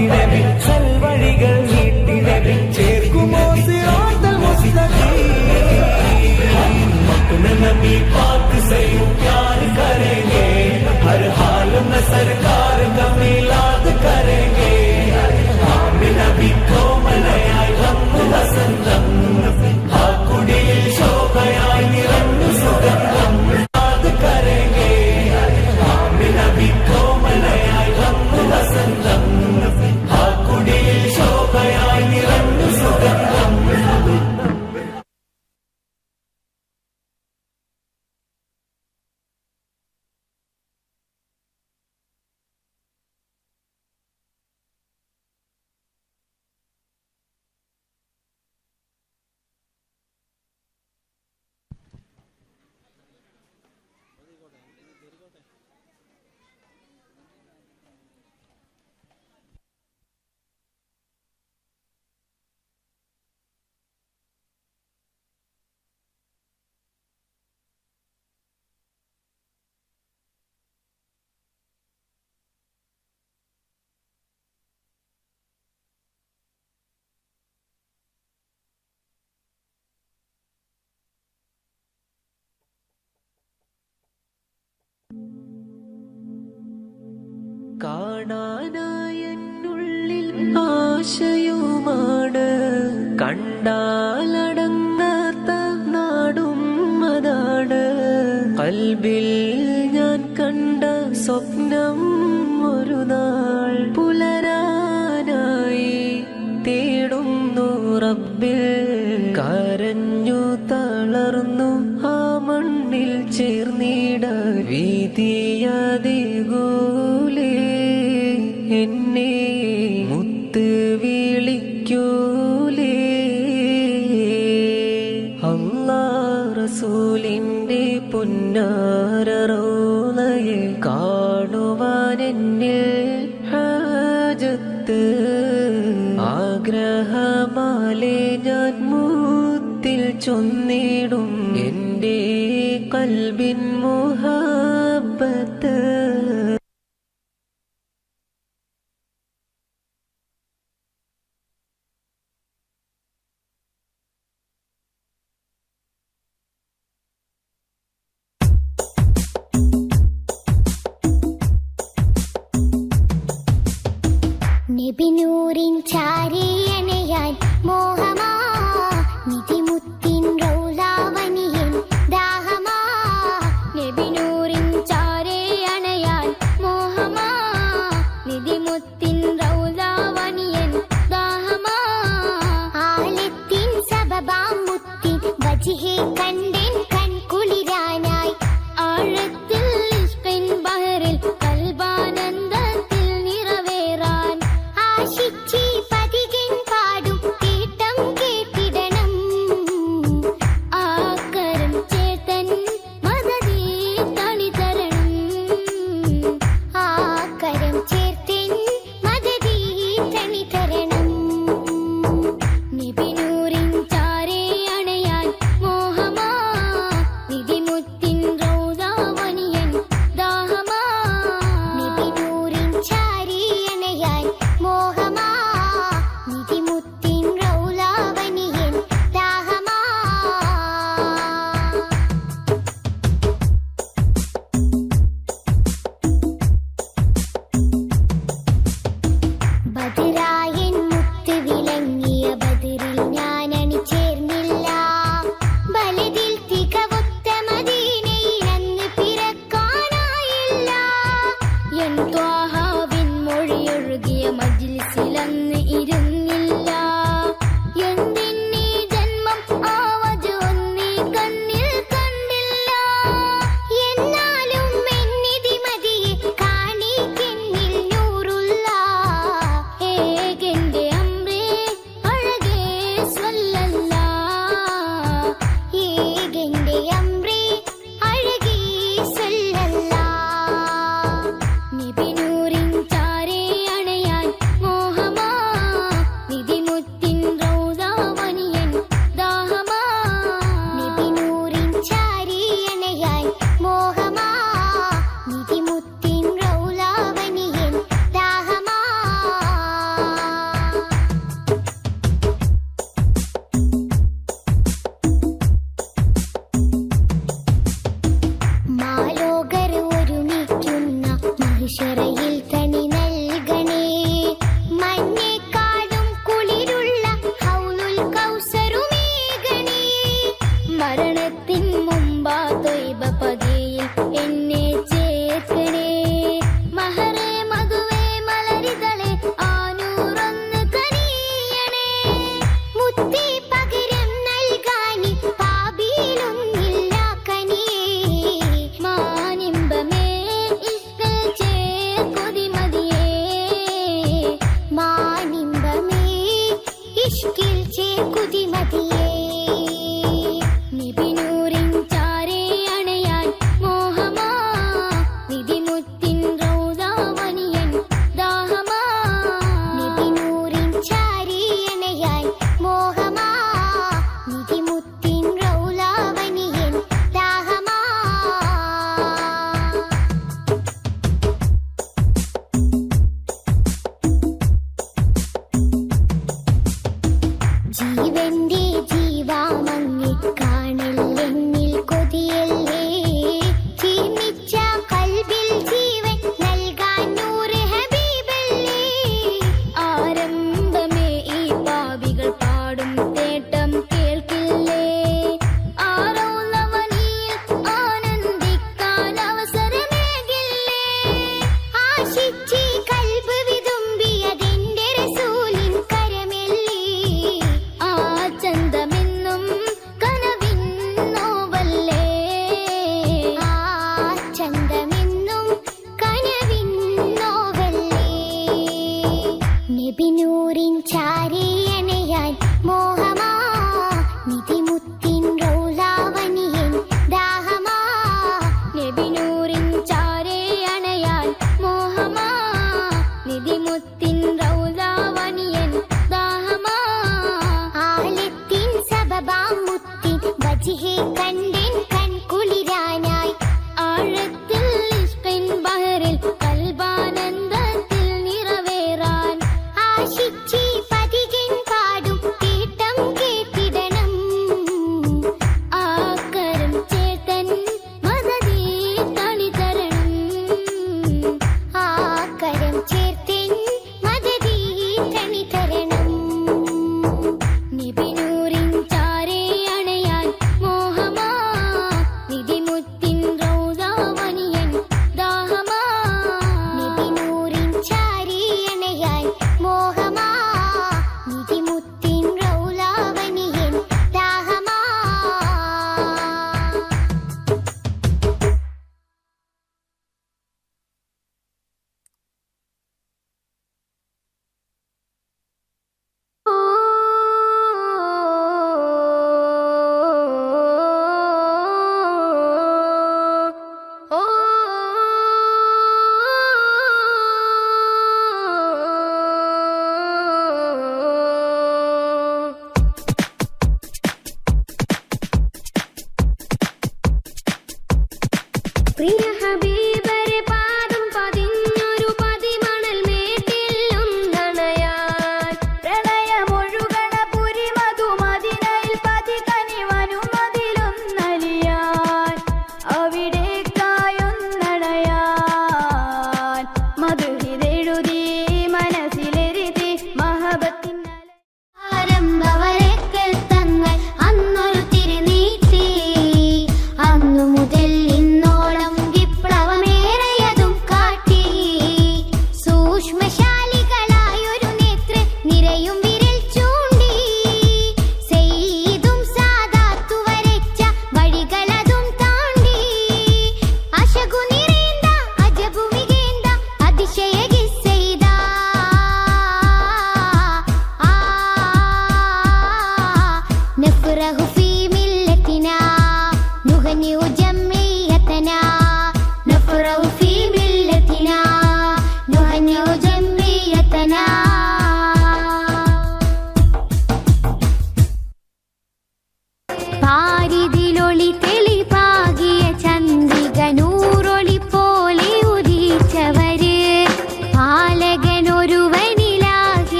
കാട്ടി നബി സൽവഴികൾ നീട്ടി നബി ചേർക്കുമോ സിറാത്തൽ മുസ്തഖീം अपने नबी पाक से यूं प्यार करेंगे हर हाल में सरकार का मिलाद करेंगे आमिन नबी को मनाई रंग वसंतम हाकुड़िल शोभयाई निरंग सुगंधम याद करेंगे आमिन नबी को मनाई रंग वसंतम हाकुड़िल शोभयाई निरंग सुगंधम കാണാനായെന്നുള്ളിൽ ആശയുമാണ് കണ്ടാലടങ്ങാത്ത നാടും അതാണ് കൽബിൽ ഞാൻ കണ്ട സ്വപ്നം ഒരു നാൾ പുലരാനായി തേടുന്നു റബ്ബിൽ കരഞ്ഞു തളർന്നു ആ മണ്ണിൽ ചേർന്നിടാൻ വീതിയതികൂലേ എന്നെ മുത്ത് വിളിക്കൂലേ അല്ലാ റസൂലിന്റെ പുന്നാര റൗളയെ കാണുവാൻ എന്നിൽ ഹാജത്ത് ആഗ്രഹമാലെ ഞാൻ മുത്തിൽ ചൊന്നിടും എന്റെ കൽബിൻ മുഹബ്ബത്ത് നബിനൂറിൻ ചാരിയണയാൻ മോഹമാ നിധിമുത്തിൻ റൗലാവനിയൻ ദാഹമാ നബിനൂറിൻ ചാരിയണയാൻ മോഹമാ നിധിമുത്തിൻ റൗലാവനിയൻ ദാഹമാ ആലത്തിൻ സബബാം മുത്തിൻ വജിഹെ കണ്ടൻ കൺകുളിരാനായി ആഴത്തിൽ ഇഷ്കിൻ ബഹറിൽ കൽബാനന്ദത്തിൽ നിറവേറാൻ ആശിച്ചി പതികൻ പാടും കേട്ടം കേട്ടിടണം ആകരം ചേതൻ മദദേ തണി തരണം ആകരം ചേർത്തൻ മദദേ തണി തരണം നബിനൂറിൻ ചാരേ അണയാൻ മോഹമാ നിധിമുത്തിൻ റൗദാവനിയൻ ദാഹമാ നബിനൂറിൻ ചാരേ അണയാൻ മോഹമാ നിധിമുത്തിൻ റൗലാവനിയൻ ദാഹമാ ബദറായൻ മുത്ത് വിളങ്ങിയ ബദറിൽ ഞാൻ അണിചേർന്നില്ല ബലതിൽ തികവൊത്ത മദീനയിൽ അന്ന് പിറക്കാനായില്ല എൻ ത്വാഹാവിൻ മൊഴിയൊഴുകിയ മജ്ലിസിൽ അന്ന് ഇരുന്നില്ല എന്തിന്നീ ജന്മം ആവജ് ഒന്നീ കണ്ണിൽ കണ്ടില്ല എന്നാലും എന്നിധി മതിയെ കാണിക്കെന്നിൽ നൂറുള്ള ഏകന്റെ അമ്രേ അഴകേ സ്വല്ലല്ലാ ഏകന്റെ അമ്രേ അഴകേ സ്വല്ലല്ലാ നബിനൂറിൻ ചാരേ അണയാൻ മോഹമാ ഉമ്മത്തിൻ റൗലാവണിയൻ ദാഹമാ ആലത്തിൻ സബബാമുത്തിൻ വജിഹെ കണ്ടൻ കൺകുളിരാനായി ആഴത്തിൽ ഇഷ്കിൻ ബഹറിൽ കൽബാനന്ദത്തിൽ നിറവേറാൻ ആശിച്ചി പതികൻ പാടും കേട്ടം കേട്ടിടണം ആക്കരം ചേർത്തൻ മദദേ തണി തരണം ആക്കരം ചേർത്തൻ മദദേ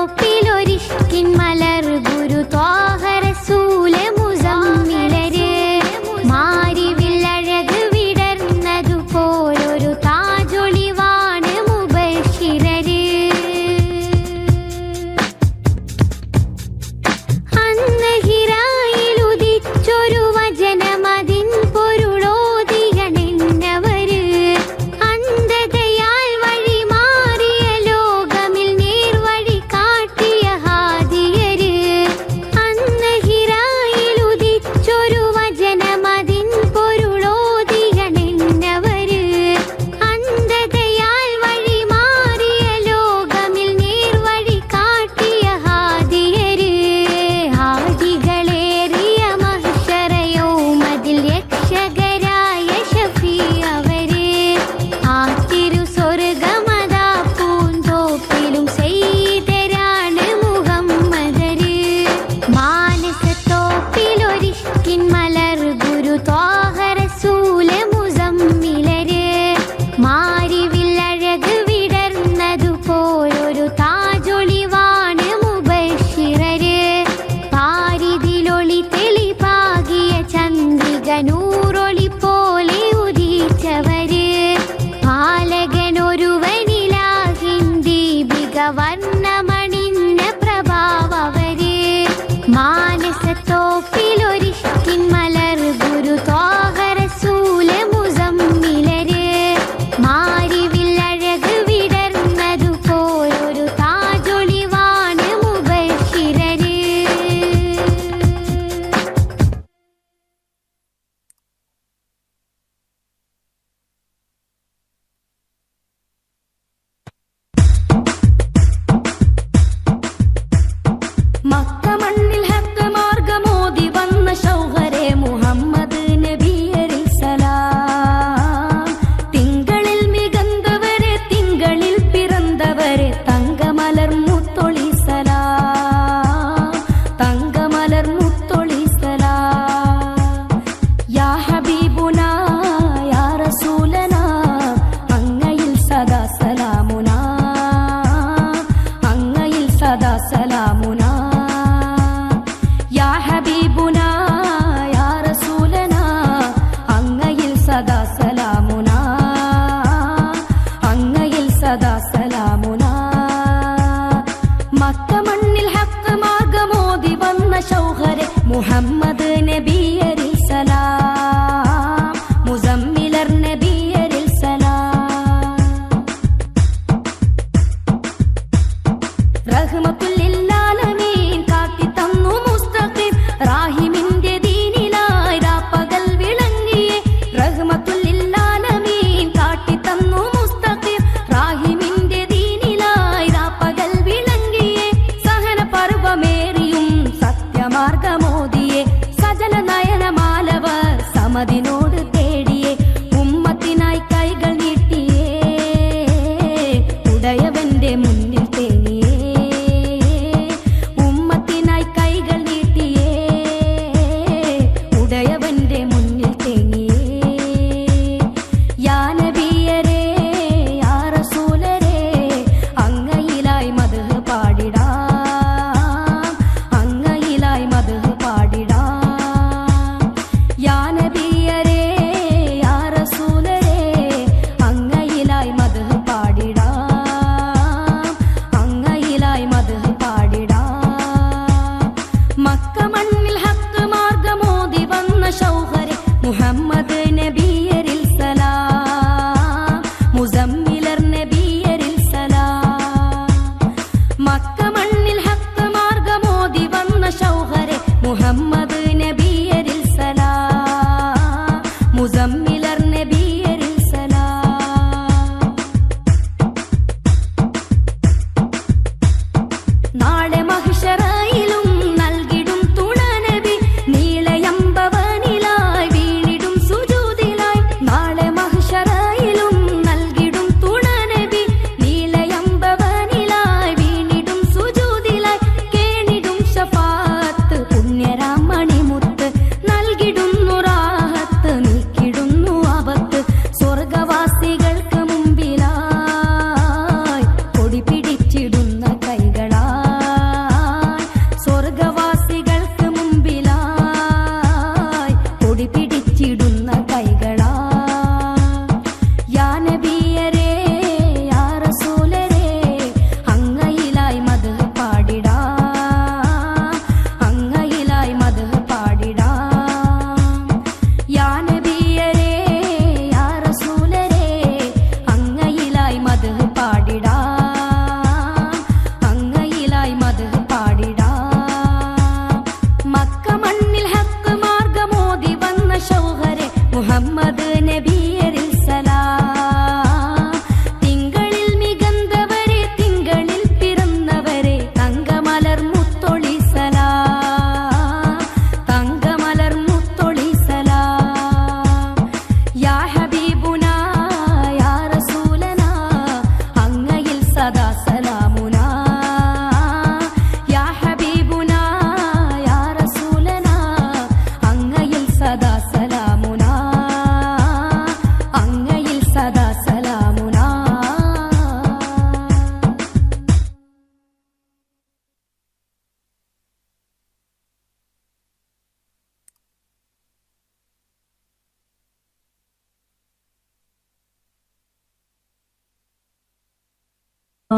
മനസ്സത്തോപ്പിലൊരിഷ്കിൻ മലർ ഗുരു ത്വാഹ റസൂലെ മുസമ്മിലരെ മാരിവില്ലഴക് വിടർന്നതുപോലൊരു താജൊളിവാണ് മുബശ്ശിരര് അന്ന് ഹിറായിൽ ഉദിച്ചൊരു വചനമതിൻ പൊരുളോദിയണെന്നവര് അന്ധതയാൽ വഴി മാറിയ ലോകമിൽ നേർവഴി കാട്ടിയ ഹാദിയര് അന്ന് ഹിറായിൽ ഉദിച്ചൊരു വചനമതിൻ പൊരുളോദിയണെന്നവര് അന്ധതയാൽ വഴി മാറിയ ലോകമിൽ നേർവഴി കാട്ടിയ ഹാദിയര് ഹാദികളേറിയ മഹ്ശറയൗമതിൽ രക്ഷകരായ ഷഫീ അവര് ആ തിരുസ്വർഗമതാ പൂന്തോപ്പിലും സെയ്തരാണ് മുഹമ്മദര് മാനസത്തോപ്പിലൊരിഷ്കിൻ മലർ ഗുരു ത്വാഹ റസൂലെ മുസമ്മിലര് മാരിവില്ലഴക് വിടർന്നതുപോലൊരു താജൊളിവാണ് മുബശ്ശിരര് പാരിതിലൊളി തെളിപാകിയ ചന്ദ്രിക നൂറൊളി പോലെ ഉദിച്ചവര് പാലകനൊരുവനിലാഹിൻ ദീപിക വർണ്ണമണിഞ്ഞ പ്രഭാവവര് മാനസത്തോപ്പിലൊരിഷ്കിൻ മലർ ഗുരു ത്വാഹ റസൂലെ മുസമ്മിലര് മാരിവില്ലഴക് വിടർന്നതുപോലൊരു താജൊളിവാണ് മുബശ്ശിരര് മക്ക മണ്ണിൽ ഹക്ക് മാർഗമോദി വന്ന ശൗഹരെ മുഹമ്മദ് നബിയരിൽ സലാം തിങ്കളിൽ മികந்தവരെ തിങ്കളിൽ പിറந்தവരെ തങ്കമലർ മുത്തൊളി സലാം തങ്കമലർ മുത്തൊളി സലാം യാ ഹബീബുനാ യാ റസൂലനാ അങ്ങയിൽ സദാ സലാമുനാ അങ്ങയിൽ സദാ സലാമുനാ യാ ഹബീബുനാ യാ റസൂലനാ അങ്ങയിൽ സദാ സലാമുനാ അങ്ങയിൽ സദാ സലാമുനാ മക്ക മണ്ണിൽ ഹക്ക് മാർഗമോദി വന്ന ശൗഹരെ മുഹമ്മദ് നബിയരിൽ സലാം മുസമ്മിലർ നബിയരിൽ സലാം റഹ്മത്തുല്ലിൽ കാട്ടി തന്നു മുസ്തഖീം റാഹിമിന്റെ ദീനിലായി രാപ്പകൽ വിളങ്ങിയേ റഹ്മത്തുല്ലിൽ കാട്ടി തന്നു മുസ്തഖീം റാഹിമിന്റെ ദീനിലായി രാപ്പകൽ വിളങ്ങിയേ സഹന പർവമേറിയും സത്യമാർഗമോദിയെ സജല നയനമാലവർ സമതിനോട് തേടിയേ ഉമ്മത്തിനായി കൈകൾ നീട്ടിയേ ഉടയവന്റെ മുന്നിൽ തേങ്ങിയേ ഉമ്മത്തിനായി കൈകൾ നീട്ടിയേ ഉടയവന്റെ മുന്നിൽ തേങ്ങിയേ യാ നബിയരേ യാ റസൂലരേ അങ്ങയിലായി മദ്ഹ് പാടിടാം അങ്ങയിലായി മദ്ഹ് പാടിടാം യാ നബിയരേ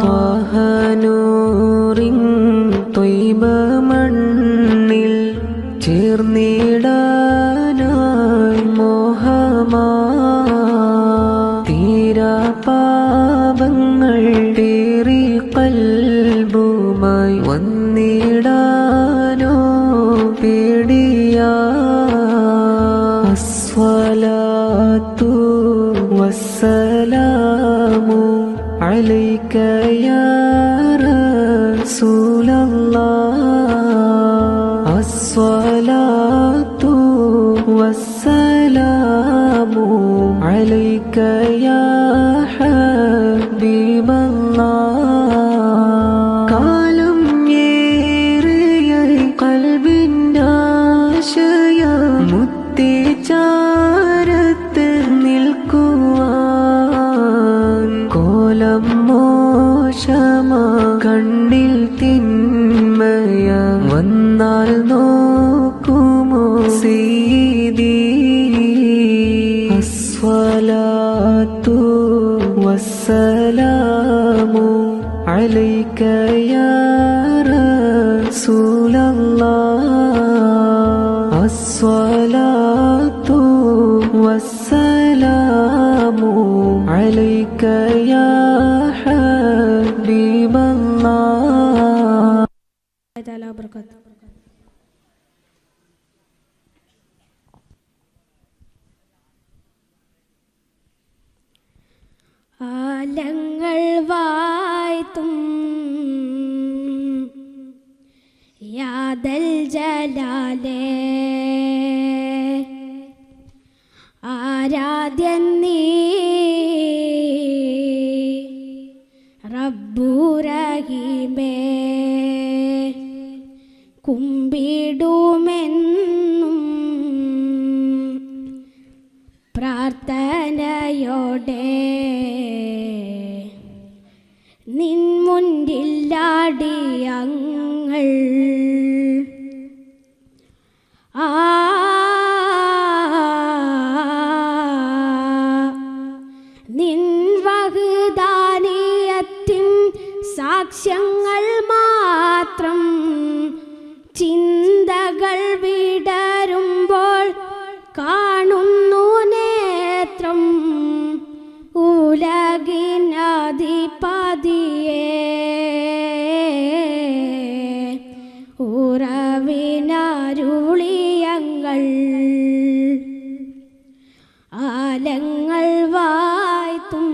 ത്വഹനൂറിൻ ത്വയ്ബ മണ്ണിൽ ചേർന്നിടാനായി മോഹമാ തീരാ പാപങ്ങൾ തേറി കൽബുമായി വന്നിടാനോ പേടിയാ അസ്സലാത്തു വസ്സലാമു അലൈക യാ റസൂലല്ലാഹ് അസ്സലാത്തു വസ്സലാമു അലൈക യാ ഹബീബല്ലാഹ് കാലം ഏറിയായി കൽബിൻ്റെ ആശയം മുത്തിച്ചാരത്ത് നിൽക്കുവാൻ കോലം മോശമാ കണ്ണിൽ തിന്മയ വന്നാൽ നോക്കുമോ സീദി അസ്സലാത്തു വസ്സലാമു അലൈക യാ റസൂലല്ലാഹ് അസ്സലാത്തു വസ്സലാമു അലൈക യാ ഹബീബല്ലാഹ്. ആലങ്ങൾ വായ്ത്തും യാദൽ ജലാലേ ആരാധ്യൻ നീ റബ്ബു റഹീമേ കുമ്പിടുമെന്നും പ്രാർത്ഥനയോടെ നിൻ മുൻപിലാടിയങ്ങൾ നിൻ വഹദാനിയത്തിൻ സാക്ഷ്യങ്ങൾ മാത്രം ചിന്തകൾ വിടരുമ്പോൾ കാണുന്നു നേത്രം ഉലകിനധിപതിയേ ഉറവിനരുളിയങ്ങൾ ആലങ്ങൾ വായ്ത്തും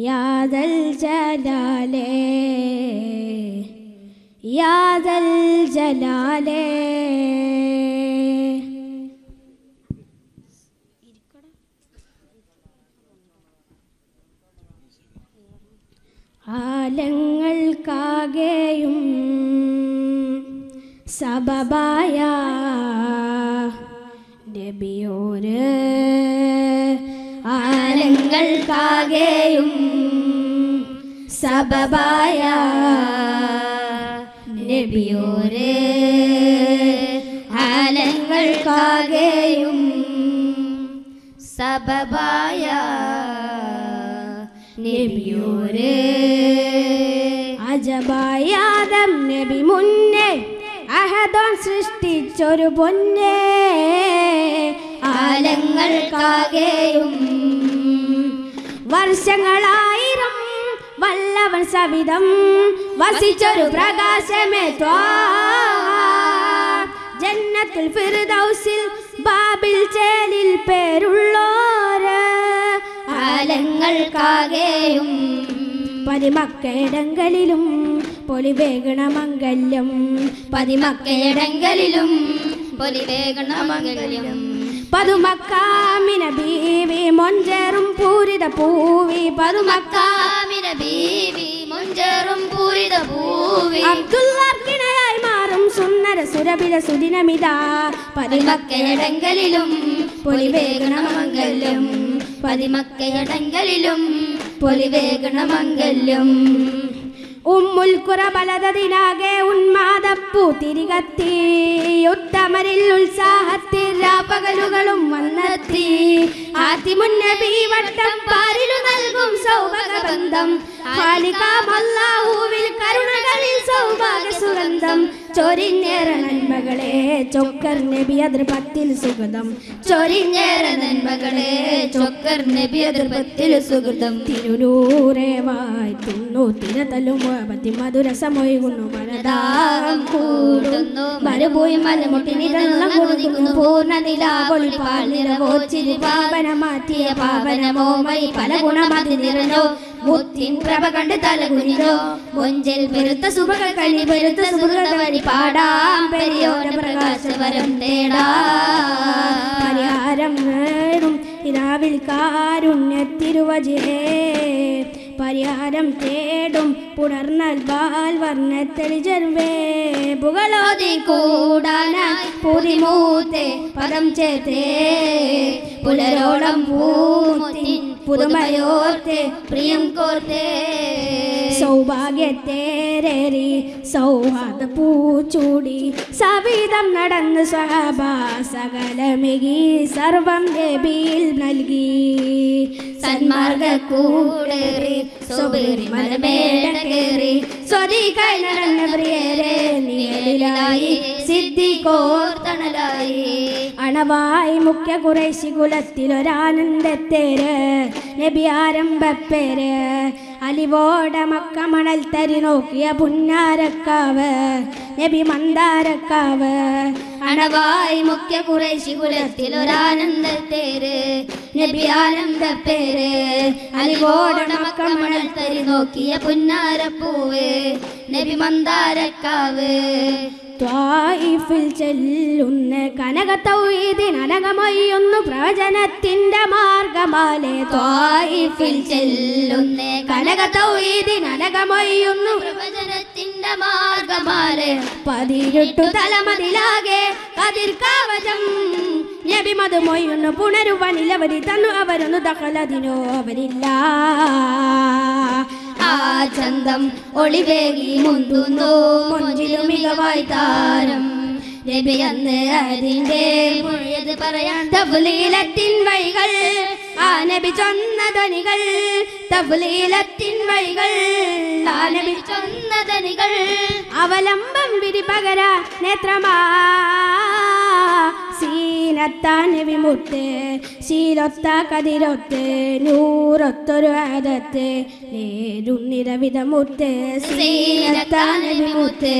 യാദൽ ജലാലേ യാദൽ ജലാലേ ആലങ്ങൾക്കാകെയും സബബായ നബിയോര് ആലങ്ങൾക്കാകെയും സബബായ നബിയോര് ആലങ്ങൾക്കാകെയും സബബായ നബിയോര് അജബായ ആദം നബി മുന്നേ അഹദോൻ സൃഷ്ടിച്ചൊരു പൊന്നേ ആലങ്ങൾക്കാകെയും വർഷങ്ങളായിരം വല്ലവൻ സവിധം വസിച്ചൊരു പ്രകാശമേ ജന്നത്തുൽ ഫിർദൗസിൽ ബാബിൽ ചേലിൽ പേരുള്ളോര് ആലങ്ങൾക്കാകെയും പതിമക്കയിടങ്ങളിലും പൊലിവേഗണ മംഗല്യം പതിമക്കയിടങ്ങളിലും പൊലിവേഗണ മംഗല്യം പതുമക്കാമിന ബീവി മൊഞ്ചേറും പൂരിത പൂവി പതുമക്കാമിന ബീവി മൊഞ്ചേറും പൂരിത പൂവി അബ്ദുല്ലാർക്കിണയായി മാറും സുന്ദര സുരഭില സുദിനമിതാ പതിമക്കയിടങ്ങളിലും പൊലിവേഗണ മംഗല്യം പതിമക്കയിടങ്ങളിലും പൊലിവേഗണ മംഗല്യം ഉമ്മുൽ ഖുറ ബലദതിനാകെ ഉന്മാദപ്പൂ തിരികത്തി ഉത്തമരിൽ ഉത്സാഹത്തിൽ രാപ്പകലുകളും വന്നെത്തി ആത്തിമുന്നബി വട്ടം പാരിലു നൽകും സൗഭാഗ്യബന്ധം ഖാലിഖാമല്ലാഹുവിൽ കരുണകളിൽ സൗഭാഗ്യ സുഗന്ധം ചൊരിഞ്ഞേറ നന്മകളെ ചൊക്കർ നബി അതിർപത്തിൽ സുഗതം ചൊരിഞ്ഞേറ നന്മകളെ ചൊക്കർ നബി അതിർപത്തിൽ സുഗതം തിരുനൂറേ വായ്ത്തുന്നു തിരതലും മധുരസമൊഴുകുന്നു മനദാഹം കൂടുന്നു മരുഭൂമി മലമുട്ടി നിരളം കൊടുക്കുന്നു പൂർണ്ണ നിലാവൊളി പാൽ നിറവോച്ചിരി പാവന മാറ്റിയ പാവനമോ മൈ പല ഗുണമതി നിറഞ്ഞോ മുത്തിൻ പ്രഭ കണ്ട് തലകുനിഞ്ഞോ മൊഞ്ചൽ പെരുത്ത സുഭക കനി പെരുത്ത സുഭൃത വഴി പാടാം പെരിയോര പ്രകാശവരം തേടാ പരിഹാരം നേടും ഇരാവിൽ കാരുണ്യത്തിരുവജേ പരിഹാരം തേടും പുണർന്നൽ ബാൽ വർണ്ണത്തെളിജർവേ പുകളോതി കൂടാനായി പുതിമൂത്തെ പദം ചേർത്തേ പുലരോളം പൂമുത്തിൻ പുതുമയോർത്തെ പ്രിയം കോർത്തേ സൗഭാഗ്യത്തേരേറി സൗഹാർദ്ദ പൂച്ചൂടി സവിധം നടന്ന് സ്വഹബ സകലമികി സർവം നബിയിൽ നൽകി സന്മാർഗ കൂടേറി സ്വബേറി മലമേടക്കേറി സ്വദീകായി നടന്ന പ്രിയരെ നിഴലിലായി സിദ്ധിക്കോർത്തണലായി അണവായി മുഖ്യ കുറേശി കുലത്തിലൊരാനന്ദത്തേര് നബി ആരംഭപ്പേര് അലിവോട മക്ക മണൽ തരി നോക്കിയ പുന്നാരക്കാവ് നബി മന്ദാരക്കാവ് അണവായി മുഖ്യ കുറേശി കുലത്തിലൊരാനന്ദത്തേര് നബി ആനന്ദപ്പേര് അലിവോട മക്ക മണൽ തരി നോക്കിയ പുന്നാരപ്പൂവ് നബി മന്ദാരക്കാവ് ത്വായിഫിൽ ചെല്ലുന്ന കനക തൗഹീദിനനകമൊയ്യുന്നു പ്രവചനത്തിന്റെ മാർഗമാലെ ത്വായിഫിൽ ചെല്ലുന്ന കനക തൗഹീദിനനകമൊയ്യുന്നു പ്രവചനത്തിന്റെ മാർഗമാലെ പതിരുട്ടു തലമതിലാകെ കതിർ കവചം നബി മധുമൊയ്യുന്നു പുണരുവനിലവരി തന്നു അവരൊന്നു ദഖലതിനോ അവരില്ല ആ ചന്തം ഒളിവേകി മുന്തുന്നു മൊഞ്ചിലു മികവായി താരം നബി അന്ന് അതിന്റെ മുഴുത് പറയാൻ തഫ്ലീലത്തിൻ വഴികൾ ആ നബി ചൊന്ന ധ്വനികൾ തഫ്ലീലത്തിൻ വഴികൾ ആ നബി ചൊന്ന ധ്വനികൾ അവലംബം വിധി പകര നേത്രമാ സീനത്താൻ വിമുട്ട് ശീലൊത്ത കതിരൊത്ത് നൂറൊത്തൊരു ആദത്ത് നേരുന്നിരവിധമുട്ട് സീനത്താൻ വിമുട്ട്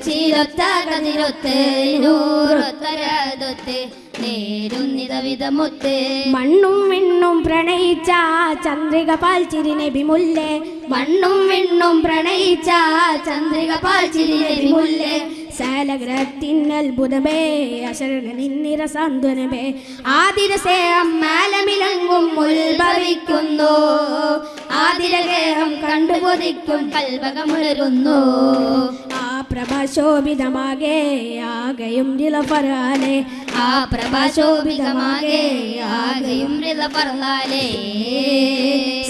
ശീലൊത്ത കതിരൊത്ത് നൂറൊത്തൊരാദത്ത് നേരുന്നിരവിധമുട്ട് മണ്ണും വിണ്ണും പ്രണയിച്ച ചന്ദ്രിക പാൽച്ചിരി നബി മുല്ലേ മണ്ണും വിണ്ണും പ്രണയിച്ച ചന്ദ്രിക പാൽച്ചിരി നബി മുല്ലേ സാലഗ്രത്തിനത്ഭുതമേ അശരണ നിന്നിര സാന്ത്വനമേ ആതിരസേഹം മാലമിലങ്കും ഉത്ഭവിക്കുന്നു ആതിരഗേഹം കണ്ടുകൊതിക്കും കൽവകമുളരുന്നു ആ പ്രഭാശോഭിതമാകെ ആകെയും നിലപറാലെ ആ പ്രഭാശോഭിതമാകെ ആകെയും നിലപറാലെ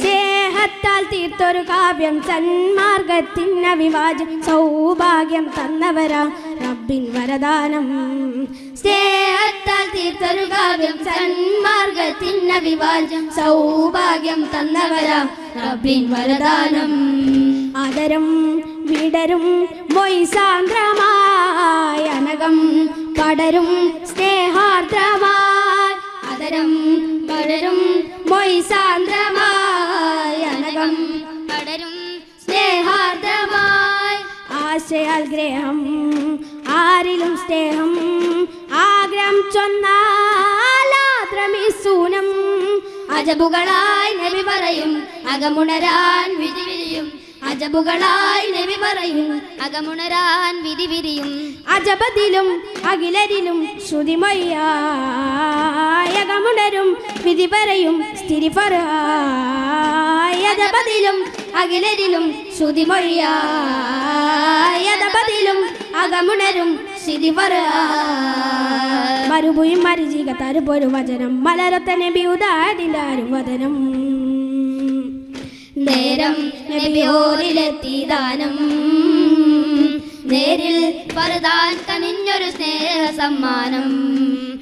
സ്നേഹത്താൽ തീർത്തൊരു കാവ്യം സന്മാർഗത്തിൻ അവിവാജം സൗഭാഗ്യം തന്നവരാ റബ്ബിൻ വരദാനം സ്നേഹത്താൽ തീർത്തൊരു കാവ്യം സന്മാർഗത്തിൻ അവിവാജം സൗഭാഗ്യം തന്നവരാ റബ്ബിൻ വരദാനം ആദരം വിടരും മൊയ്സാന്ദ്രമായ അനകം പടരും സ്നേഹാർദ്രമായി ആദരം പടരും മൊയ്സാന്ദ്രമായ അനകം പടരും സ്നേഹാർദ്രമായി ആശയാൽ ഗ്രഹം ആരിലും സ്നേഹം ആഗ്രഹം ചൊന്നാലാദ്രമീസൂനം അജബുകളായി നബി പറയും അകമുണരാൻ വിധി വിരിയും അജബുകളായി നബി പറയും അകമുണരാൻ വിധി വിരിയും അജബദിലും അഖിലരിലും ശ്രുതിമയ്യായകമുണരും വിധി പറയും സ്ഥിതി അജബദിലും അഖിലരിലും ശ്രുതിമയ്യായകമുണരും അകമുണരും സ്ഥിതി മരുഭൂമി മരിചിക തരുപൊരു വചനം മലരത്ത നബി ഉദാരിലാരും വദനം നേരം നബിയോരിലെത്തി ദാനം നേരിൽ പരതാൻ കനിഞ്ഞൊരു സ്നേഹ സമ്മാനം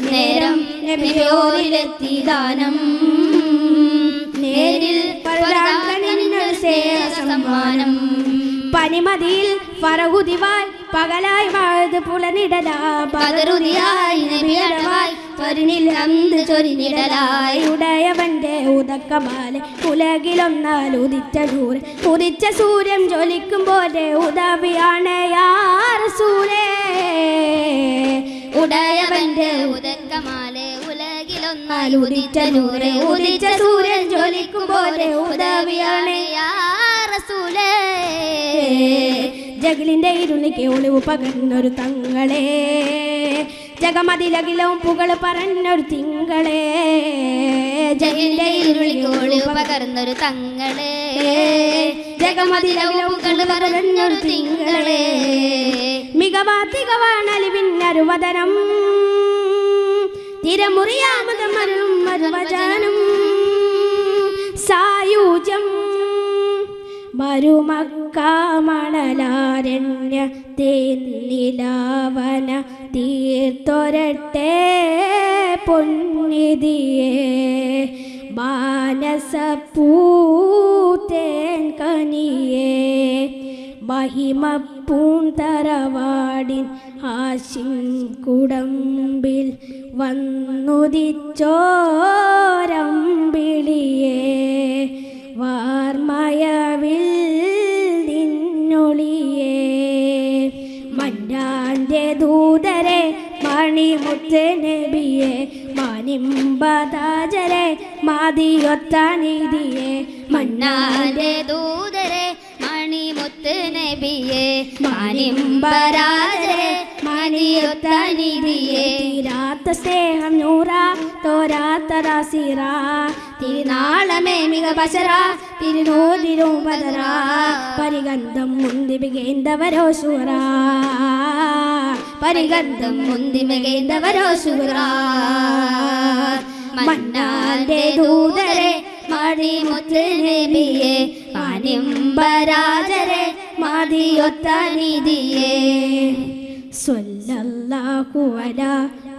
നേരം നബിയോരിലെത്തി ദാനം പേരിൽ പരതാങ്കനിന്നൊരു സ്നേഹ സമ്മാനം. പനിമതിയിൽ ഫറഹുദിവായി പകലായി വാഴ്ത് പുലനിടലാ പകരുതിയായി നബിയടവായി തൊരിനിൽ അന്ത് ചൊരിനിടലായി ഉടയവന്റെ ഉദക്കമാലെ ഉലകിലൊന്നാൽ ഉദിച്ച നൂറ് ഉദിച്ച സൂര്യൻ ജ്വലിക്കും പോലെ ഉദവിയാണ് യാ റസൂലേ. ഉടയവന്റെ ഉദക്കമാലെ ഉലകിലൊന്നാൽ ഉദിച്ച നൂറ് ഉദിച്ച സൂര്യൻ ജ്വലിക്കും പോലെ ഉദവിയാണ് യാ റസൂലേ. ജഗലിന്റെ ഇരുളിക്ക് ഒളിവ് പകർന്നൊരു തങ്ങളെ ജഗമതിലകിലവും പുകൾ പറഞ്ഞൊരു തിങ്കളെ. ജഗലിന്റെ ഇരുളിക്ക് ഒളിവ് പകർന്നൊരു തങ്ങളെ ജഗമതിലകിലവും പുകൾ പറഞ്ഞൊരു തിങ്കളെ. മികവാത്തികവാണലിവിന്നൊരു വദനം തിരമുറിയാമതമരും മരുവചനം സായൂജ്യം മരുമക്കാമണലാരണ്യ തേന്നിലാവന തീർത്തൊരട്ടെ പൊന്നിതിയെ മാനസപ്പൂത്തേൻ കനിയേ മഹിമപ്പൂന്തറവാടിൻ ആശിൻ കുടമ്പിൽ വന്നുദിച്ചോരമ്പിളിയേ വാർമയവിൽ നിന്നൊളിയേ മന്നാന്റെ ദൂതരെ മണിമുത്ത് നബിയെ മാനിമ്പതാജരെ മാതിയൊത്ത നിധിയെ മന്നാന്റെ ദൂതരെ മണിമുത്ത് നബിയെ മാനിമ്പരാജരെ മണിയൊത്ത നിധിയെ. തീരാത്ത സ്നേഹം നൂറ തോരാത്ത റാസിറ തിരുനാളമേ മിക ബശറ തിരുനോതിരും ബദറ പരിഗന്ധം മുന്തി മികേന്തവരോ ശൂറ പരിഗന്ധം മുന്തി മികേന്തവരോ ശൂറ. മന്നാന്റെ ദൂതരെ മണിമുത്ത് നബിയെ മാനിമ്പരാജരെ മാതിയൊത്ത നിധിയെ. സ്വല്ലല്ലാഹു അലാ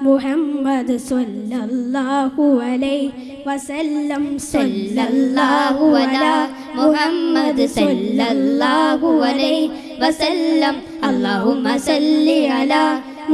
മുഹമ്മദ് സ്വല്ലല്ലാഹു അലൈഹി വസല്ലം സ്വല്ലല്ലാഹു അലാ മുഹമ്മദ് സ്വല്ലല്ലാഹു അലൈഹി വസല്ലം. അല്ലാഹുമ്മ സല്ലി അലാ